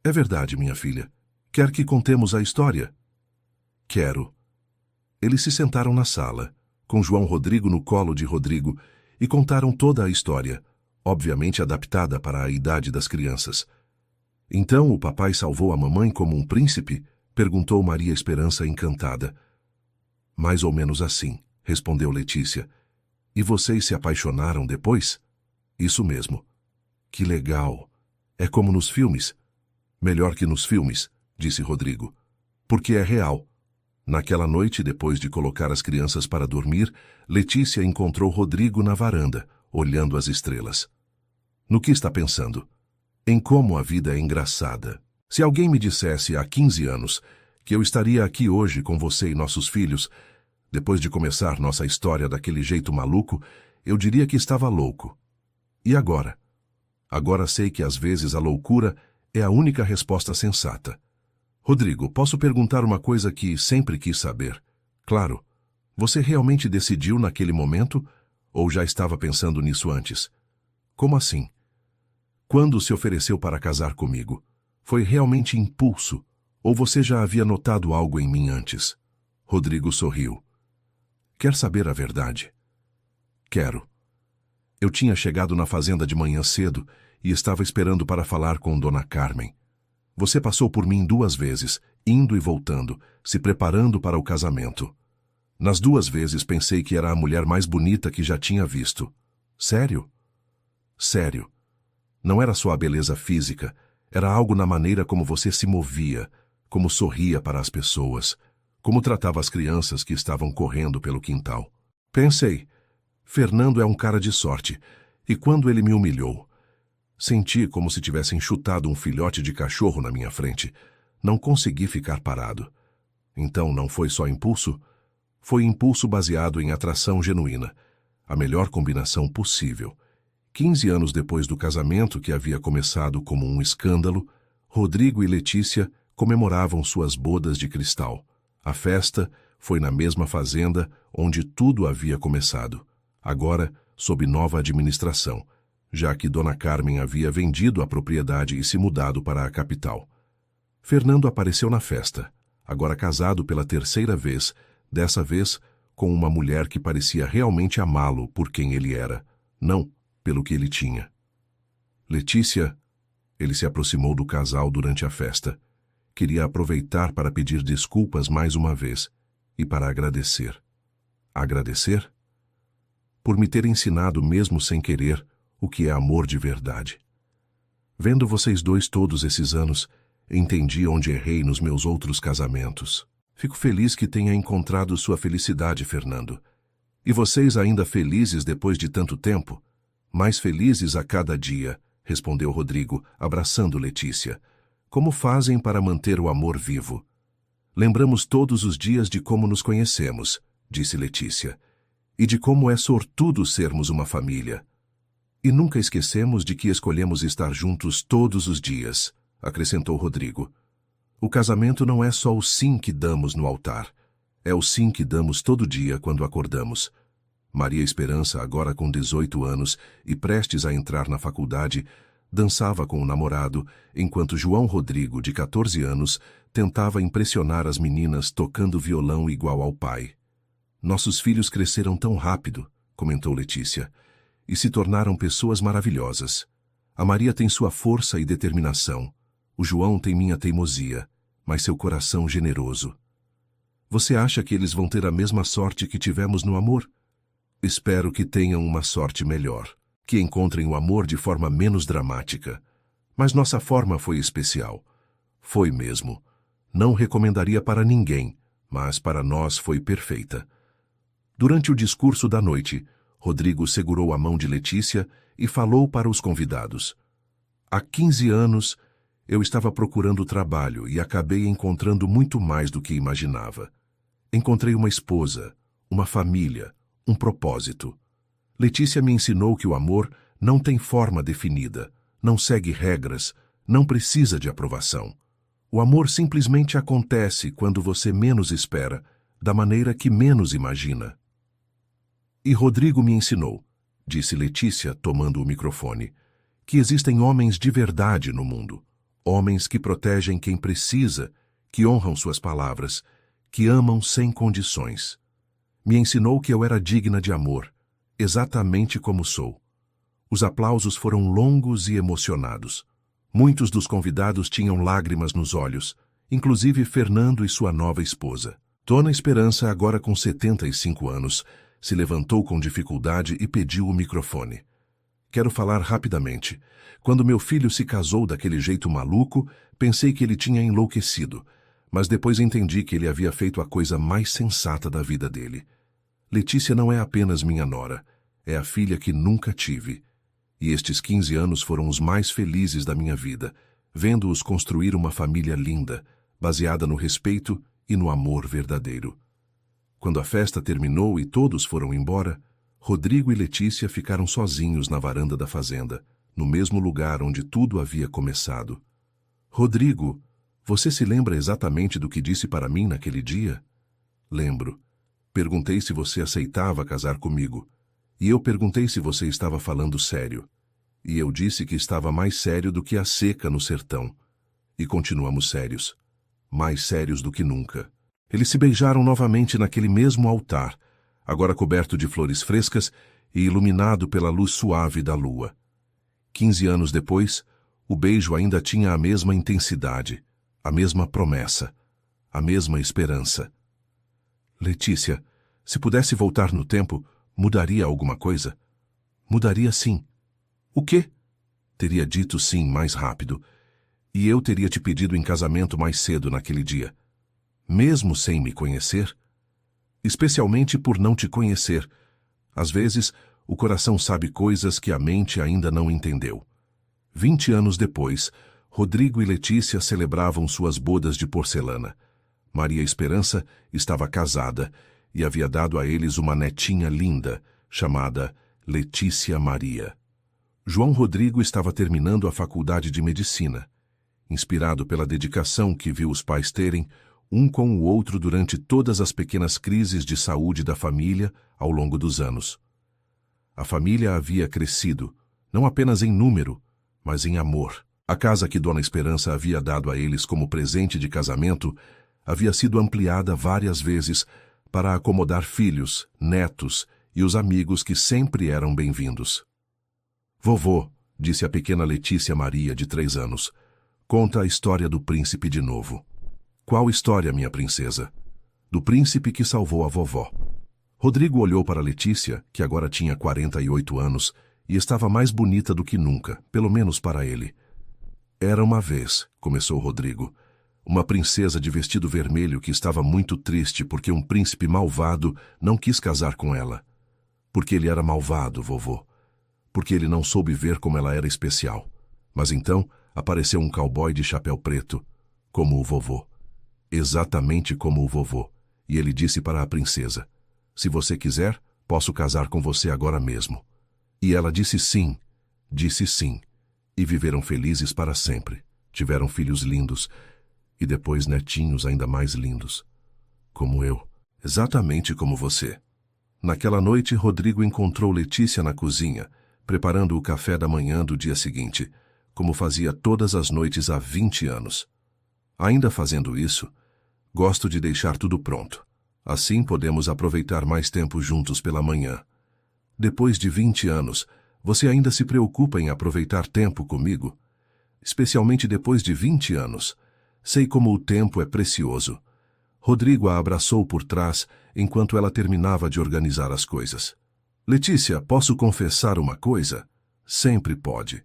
É verdade, minha filha. Quer que contemos a história? Quero. Eles se sentaram na sala, com João Rodrigo no colo de Rodrigo, e contaram toda a história, obviamente adaptada para a idade das crianças. Então o papai salvou a mamãe como um príncipe? Perguntou Maria Esperança encantada. Mais ou menos assim, respondeu Letícia. E vocês se apaixonaram depois? Isso mesmo. Que legal. É como nos filmes. Melhor que nos filmes, disse Rodrigo. Porque é real. Naquela noite, depois de colocar as crianças para dormir, Letícia encontrou Rodrigo na varanda, olhando as estrelas. No que está pensando? Em como a vida é engraçada. Se alguém me dissesse há 15 anos que eu estaria aqui hoje com você e nossos filhos, depois de começar nossa história daquele jeito maluco, eu diria que estava louco. E agora? Agora sei que às vezes a loucura é a única resposta sensata. Rodrigo, posso perguntar uma coisa que sempre quis saber? Claro. Você realmente decidiu naquele momento ou já estava pensando nisso antes? Como assim? Quando se ofereceu para casar comigo, foi realmente impulso ou você já havia notado algo em mim antes? Rodrigo sorriu. Quer saber a verdade? Quero. Eu tinha chegado na fazenda de manhã cedo e estava esperando para falar com Dona Carmen. Você passou por mim 2 vezes, indo e voltando, se preparando para o casamento. Nas 2 vezes pensei que era a mulher mais bonita que já tinha visto. Sério? Sério. Não era só a beleza física, era algo na maneira como você se movia, como sorria para as pessoas, como tratava as crianças que estavam correndo pelo quintal. Pensei, Fernando é um cara de sorte, e quando ele me humilhou, senti como se tivessem chutado um filhote de cachorro na minha frente. Não consegui ficar parado. Então não foi só impulso? Foi impulso baseado em atração genuína. A melhor combinação possível. 15 anos depois do casamento, que havia começado como um escândalo, Rodrigo e Letícia comemoravam suas bodas de cristal. A festa foi na mesma fazenda onde tudo havia começado. Agora, sob nova administração, já que Dona Carmen havia vendido a propriedade e se mudado para a capital. Fernando apareceu na festa, agora casado pela 3ª vez, dessa vez com uma mulher que parecia realmente amá-lo por quem ele era, não pelo que ele tinha. Letícia, ele se aproximou do casal durante a festa. Queria aproveitar para pedir desculpas mais uma vez e para agradecer. Agradecer? Por me ter ensinado mesmo sem querer o que é amor de verdade. Vendo vocês dois todos esses anos, entendi onde errei nos meus outros casamentos. Fico feliz que tenha encontrado sua felicidade, Fernando. E vocês ainda felizes depois de tanto tempo? Mais felizes a cada dia, respondeu Rodrigo, abraçando Letícia. Como fazem para manter o amor vivo? Lembramos todos os dias de como nos conhecemos, disse Letícia, e de como é sortudo sermos uma família. E nunca esquecemos de que escolhemos estar juntos todos os dias, acrescentou Rodrigo. O casamento não é só o sim que damos no altar, é o sim que damos todo dia quando acordamos. Maria Esperança, agora com 18 anos e prestes a entrar na faculdade, dançava com o namorado, enquanto João Rodrigo, de 14 anos, tentava impressionar as meninas tocando violão igual ao pai. Nossos filhos cresceram tão rápido, comentou Letícia, e se tornaram pessoas maravilhosas. A Maria tem sua força e determinação. O João tem minha teimosia, mas seu coração generoso. Você acha que eles vão ter a mesma sorte que tivemos no amor? Espero que tenham uma sorte melhor, que encontrem o amor de forma menos dramática. Mas nossa forma foi especial. Foi mesmo. Não recomendaria para ninguém, mas para nós foi perfeita. Durante o discurso da noite, Rodrigo segurou a mão de Letícia e falou para os convidados. Há 15 anos, eu estava procurando trabalho e acabei encontrando muito mais do que imaginava. Encontrei uma esposa, uma família, um propósito. Letícia me ensinou que o amor não tem forma definida, não segue regras, não precisa de aprovação. O amor simplesmente acontece quando você menos espera, da maneira que menos imagina. E Rodrigo me ensinou, disse Letícia, tomando o microfone, que existem homens de verdade no mundo, homens que protegem quem precisa, que honram suas palavras, que amam sem condições. Me ensinou que eu era digna de amor, exatamente como sou. Os aplausos foram longos e emocionados. Muitos dos convidados tinham lágrimas nos olhos, inclusive Fernando e sua nova esposa. Dona Esperança, agora com 75 anos, se levantou com dificuldade e pediu o microfone. Quero falar rapidamente. Quando meu filho se casou daquele jeito maluco, pensei que ele tinha enlouquecido, mas depois entendi que ele havia feito a coisa mais sensata da vida dele. Letícia não é apenas minha nora, é a filha que nunca tive. E estes 15 anos foram os mais felizes da minha vida, vendo-os construir uma família linda, baseada no respeito e no amor verdadeiro. Quando a festa terminou e todos foram embora, Rodrigo e Letícia ficaram sozinhos na varanda da fazenda, no mesmo lugar onde tudo havia começado. Rodrigo, você se lembra exatamente do que disse para mim naquele dia? Lembro. Perguntei se você aceitava casar comigo. E eu perguntei se você estava falando sério. E eu disse que estava mais sério do que a seca no sertão. E continuamos sérios. Mais sérios do que nunca. Eles se beijaram novamente naquele mesmo altar, agora coberto de flores frescas e iluminado pela luz suave da lua. 15 anos depois, o beijo ainda tinha a mesma intensidade, a mesma promessa, a mesma esperança. Letícia, se pudesse voltar no tempo, mudaria alguma coisa? Mudaria sim. O quê? Teria dito sim mais rápido. E eu teria te pedido em casamento mais cedo naquele dia. Mesmo sem me conhecer? Especialmente por não te conhecer. Às vezes, o coração sabe coisas que a mente ainda não entendeu. 20 anos depois, Rodrigo e Letícia celebravam suas bodas de porcelana. Maria Esperança estava casada e havia dado a eles uma netinha linda, chamada Letícia Maria. João Rodrigo estava terminando a faculdade de medicina. Inspirado pela dedicação que viu os pais terem, um com o outro durante todas as pequenas crises de saúde da família ao longo dos anos. A família havia crescido, não apenas em número, mas em amor. A casa que Dona Esperança havia dado a eles como presente de casamento havia sido ampliada várias vezes para acomodar filhos, netos e os amigos que sempre eram bem-vindos. Vovô, disse a pequena Letícia Maria, de 3 anos, conta a história do príncipe de novo. Qual história, minha princesa? Do príncipe que salvou a vovó. Rodrigo olhou para Letícia, que agora tinha 48 anos, e estava mais bonita do que nunca, pelo menos para ele. Era uma vez, começou Rodrigo, uma princesa de vestido vermelho que estava muito triste porque um príncipe malvado não quis casar com ela. Porque ele era malvado, vovô. Porque ele não soube ver como ela era especial. Mas então apareceu um cowboy de chapéu preto, como o vovô. Exatamente como o vovô. E ele disse para a princesa, se você quiser, posso casar com você agora mesmo. E ela disse sim. E viveram felizes para sempre. Tiveram filhos lindos e depois netinhos ainda mais lindos. Como eu. Exatamente como você. Naquela noite, Rodrigo encontrou Letícia na cozinha, preparando o café da manhã do dia seguinte, como fazia todas as noites há 20 anos. Ainda fazendo isso, gosto de deixar tudo pronto. Assim podemos aproveitar mais tempo juntos pela manhã. Depois de 20 anos, você ainda se preocupa em aproveitar tempo comigo? Especialmente depois de 20 anos. Sei como o tempo é precioso. Rodrigo a abraçou por trás enquanto ela terminava de organizar as coisas. Letícia, posso confessar uma coisa? Sempre pode.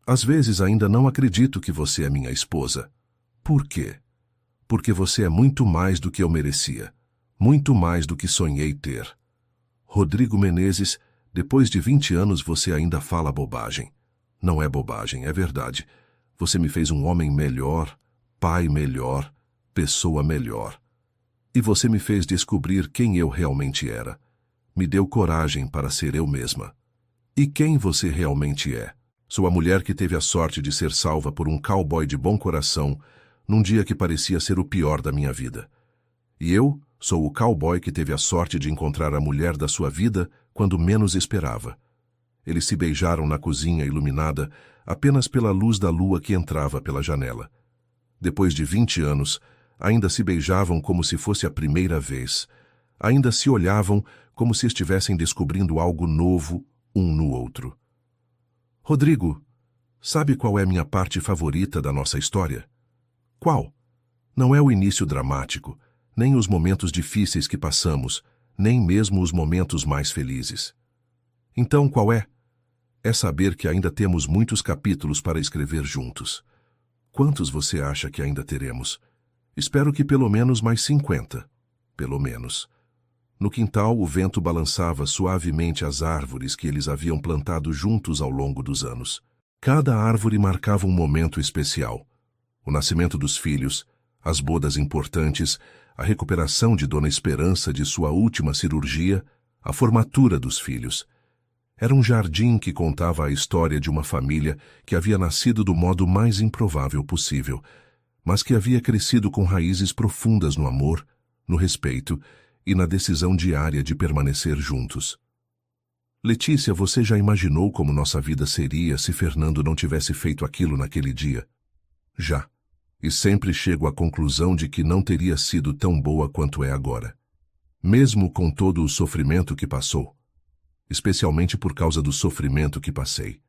Às vezes ainda não acredito que você é minha esposa. Por quê? Porque você é muito mais do que eu merecia. Muito mais do que sonhei ter. Rodrigo Menezes, depois de 20 anos você ainda fala bobagem. Não é bobagem, é verdade. Você me fez um homem melhor, pai melhor, pessoa melhor. E você me fez descobrir quem eu realmente era. Me deu coragem para ser eu mesma. E quem você realmente é? Sou a mulher que teve a sorte de ser salva por um cowboy de bom coração num dia que parecia ser o pior da minha vida. E eu sou o cowboy que teve a sorte de encontrar a mulher da sua vida quando menos esperava. Eles se beijaram na cozinha iluminada apenas pela luz da lua que entrava pela janela. Depois de 20 anos, ainda se beijavam como se fosse a primeira vez. Ainda se olhavam como se estivessem descobrindo algo novo um no outro. Rodrigo, sabe qual é a minha parte favorita da nossa história? Qual? Não é o início dramático, nem os momentos difíceis que passamos, nem mesmo os momentos mais felizes. Então, qual é? É saber que ainda temos muitos capítulos para escrever juntos. Quantos você acha que ainda teremos? Espero que pelo menos mais 50. Pelo menos. No quintal, o vento balançava suavemente as árvores que eles haviam plantado juntos ao longo dos anos. Cada árvore marcava um momento especial. O nascimento dos filhos, as bodas importantes, a recuperação de Dona Esperança de sua última cirurgia, a formatura dos filhos. Era um jardim que contava a história de uma família que havia nascido do modo mais improvável possível, mas que havia crescido com raízes profundas no amor, no respeito e na decisão diária de permanecer juntos. Letícia, você já imaginou como nossa vida seria se Fernando não tivesse feito aquilo naquele dia? Já. E sempre chego à conclusão de que não teria sido tão boa quanto é agora. Mesmo com todo o sofrimento que passou. Especialmente por causa do sofrimento que passei.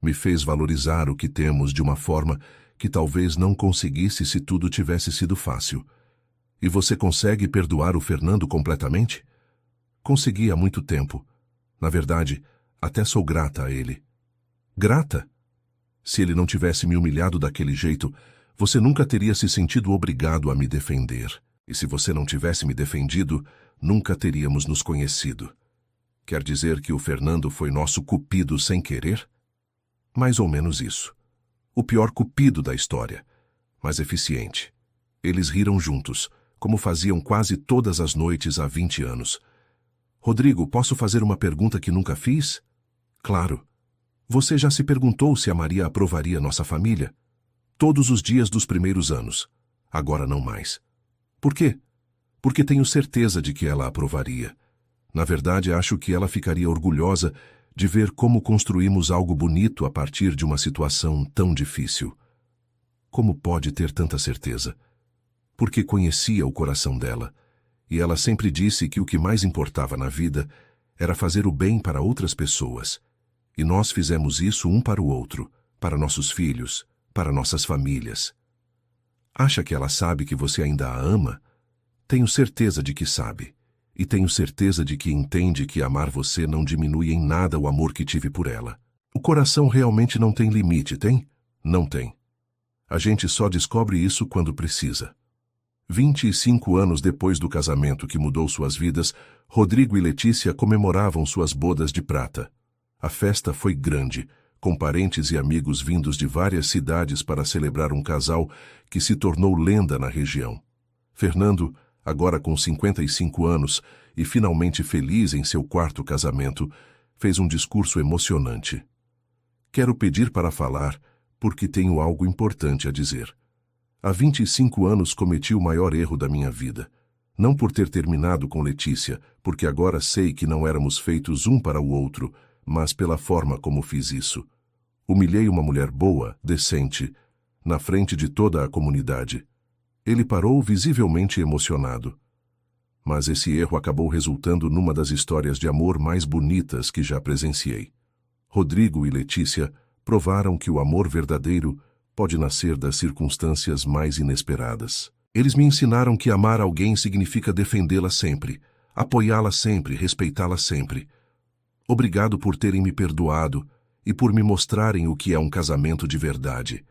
Me fez valorizar o que temos de uma forma que talvez não conseguisse se tudo tivesse sido fácil. E você consegue perdoar o Fernando completamente? Consegui há muito tempo. Na verdade, até sou grata a ele. Grata? Se ele não tivesse me humilhado daquele jeito, você nunca teria se sentido obrigado a me defender. E se você não tivesse me defendido, nunca teríamos nos conhecido. Quer dizer que o Fernando foi nosso cupido sem querer? Mais ou menos isso. O pior cupido da história, mas eficiente. Eles riram juntos, como faziam quase todas as noites há 20 anos. Rodrigo, posso fazer uma pergunta que nunca fiz? Claro. Você já se perguntou se a Maria aprovaria nossa família? Todos os dias dos primeiros anos. Agora não mais. Por quê? Porque tenho certeza de que ela aprovaria. Na verdade, acho que ela ficaria orgulhosa de ver como construímos algo bonito a partir de uma situação tão difícil. Como pode ter tanta certeza? Porque conhecia o coração dela, e ela sempre disse que o que mais importava na vida era fazer o bem para outras pessoas. E nós fizemos isso um para o outro, para nossos filhos, para nossas famílias. Acha que ela sabe que você ainda a ama? Tenho certeza de que sabe. E tenho certeza de que entende que amar você não diminui em nada o amor que tive por ela. O coração realmente não tem limite, tem? Não tem. A gente só descobre isso quando precisa. 25 anos depois do casamento que mudou suas vidas, Rodrigo e Letícia comemoravam suas bodas de prata. A festa foi grande, com parentes e amigos vindos de várias cidades para celebrar um casal que se tornou lenda na região. Fernando, agora com 55 anos e finalmente feliz em seu quarto casamento, fez um discurso emocionante. Quero pedir para falar, porque tenho algo importante a dizer. Há 25 anos cometi o maior erro da minha vida. Não por ter terminado com Letícia, porque agora sei que não éramos feitos um para o outro, mas pela forma como fiz isso. Humilhei uma mulher boa, decente, na frente de toda a comunidade. Ele parou visivelmente emocionado. Mas esse erro acabou resultando numa das histórias de amor mais bonitas que já presenciei. Rodrigo e Letícia provaram que o amor verdadeiro pode nascer das circunstâncias mais inesperadas. Eles me ensinaram que amar alguém significa defendê-la sempre, apoiá-la sempre, respeitá-la sempre. Obrigado por terem me perdoado e por me mostrarem o que é um casamento de verdade.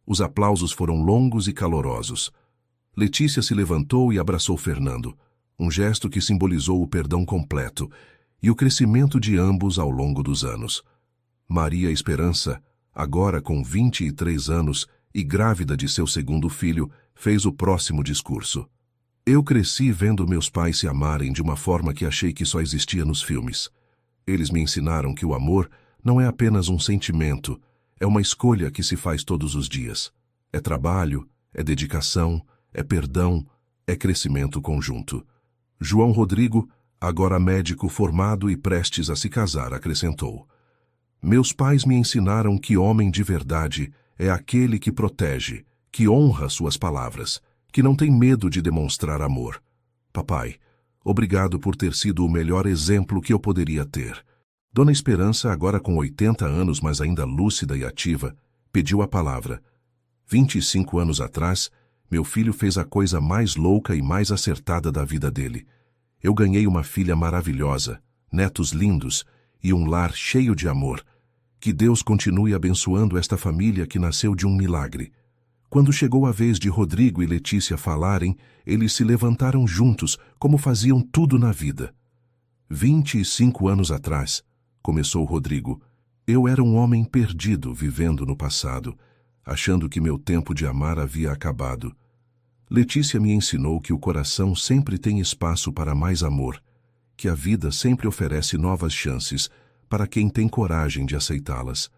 Os aplausos foram longos e calorosos. Letícia se levantou e abraçou Fernando, um gesto que simbolizou o perdão completo e o crescimento de ambos ao longo dos anos. Maria Esperança, agora com 23 anos e grávida de seu segundo filho, fez o próximo discurso. Eu cresci vendo meus pais se amarem de uma forma que achei que só existia nos filmes. Eles me ensinaram que o amor não é apenas um sentimento, é uma escolha que se faz todos os dias. É trabalho, é dedicação, é perdão, é crescimento conjunto. João Rodrigo, agora médico formado e prestes a se casar, acrescentou: meus pais me ensinaram que homem de verdade é aquele que protege, que honra suas palavras, que não tem medo de demonstrar amor. Papai, obrigado por ter sido o melhor exemplo que eu poderia ter. Dona Esperança, agora com 80 anos, mas ainda lúcida e ativa, pediu a palavra. 25 anos atrás, Meu filho fez a coisa mais louca e mais acertada da vida dele. Eu ganhei uma filha maravilhosa, netos lindos e um lar cheio de amor. Que Deus continue abençoando esta família que nasceu de um milagre. Quando chegou a vez de Rodrigo e Letícia falarem, eles se levantaram juntos, como faziam tudo na vida. 25 anos atrás, começou Rodrigo, eu era um homem perdido vivendo no passado, achando que meu tempo de amar havia acabado. Letícia me ensinou que o coração sempre tem espaço para mais amor, que a vida sempre oferece novas chances para quem tem coragem de aceitá-las.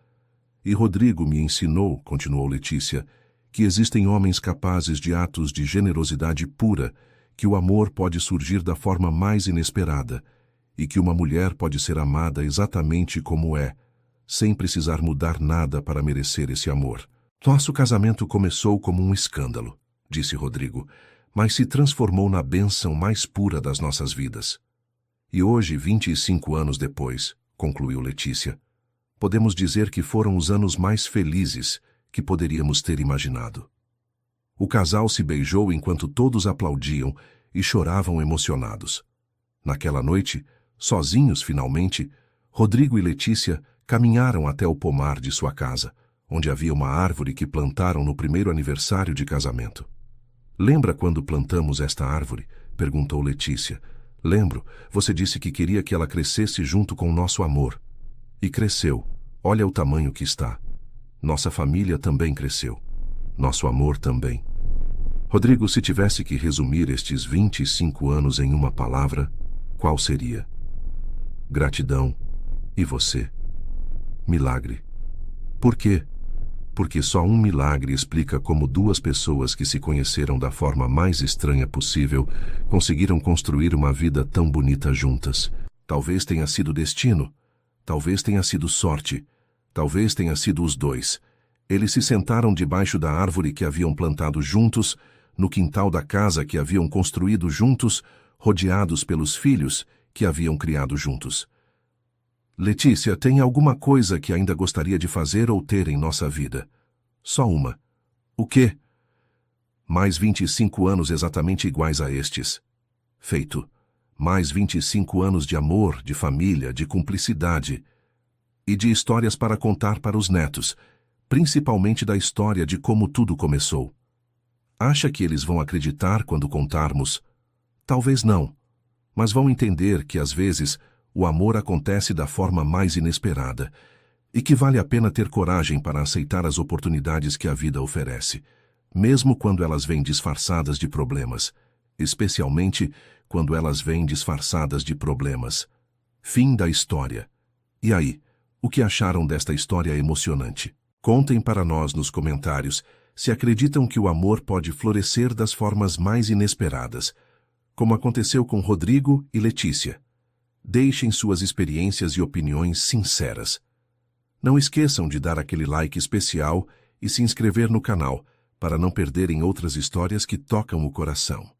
E Rodrigo me ensinou, continuou Letícia, que existem homens capazes de atos de generosidade pura, que o amor pode surgir da forma mais inesperada e que uma mulher pode ser amada exatamente como é, sem precisar mudar nada para merecer esse amor. Nosso casamento começou como um escândalo, disse Rodrigo, mas se transformou na bênção mais pura das nossas vidas. E hoje, 25 anos depois, concluiu Letícia, podemos dizer que foram os anos mais felizes que poderíamos ter imaginado. O casal se beijou enquanto todos aplaudiam e choravam emocionados. Naquela noite, sozinhos finalmente, Rodrigo e Letícia caminharam até o pomar de sua casa, onde havia uma árvore que plantaram no primeiro aniversário de casamento. Lembra quando plantamos esta árvore? Perguntou Letícia. Lembro, você disse que queria que ela crescesse junto com o nosso amor. E cresceu. Olha o tamanho que está. Nossa família também cresceu. Nosso amor também. Rodrigo, se tivesse que resumir estes 25 anos em uma palavra, qual seria? Gratidão. E você? Milagre. Por quê? Porque só um milagre explica como duas pessoas que se conheceram da forma mais estranha possível conseguiram construir uma vida tão bonita juntas. Talvez tenha sido destino. Talvez tenha sido sorte. Talvez tenha sido os dois. Eles se sentaram debaixo da árvore que haviam plantado juntos, no quintal da casa que haviam construído juntos, rodeados pelos filhos que haviam criado juntos. Letícia, tem alguma coisa que ainda gostaria de fazer ou ter em nossa vida? Só uma. O quê? Mais 25 anos exatamente iguais a estes. Feito. Mais 25 anos de amor, de família, de cumplicidade e de histórias para contar para os netos, principalmente da história de como tudo começou. Acha que eles vão acreditar quando contarmos? Talvez não, mas vão entender que às vezes o amor acontece da forma mais inesperada e que vale a pena ter coragem para aceitar as oportunidades que a vida oferece, mesmo quando elas vêm disfarçadas de problemas, especialmente quando elas vêm disfarçadas de problemas. Fim da história. E aí? O que acharam desta história emocionante? Contem para nós nos comentários se acreditam que o amor pode florescer das formas mais inesperadas, como aconteceu com Rodrigo e Letícia. Deixem suas experiências e opiniões sinceras. Não esqueçam de dar aquele like especial e se inscrever no canal para não perderem outras histórias que tocam o coração.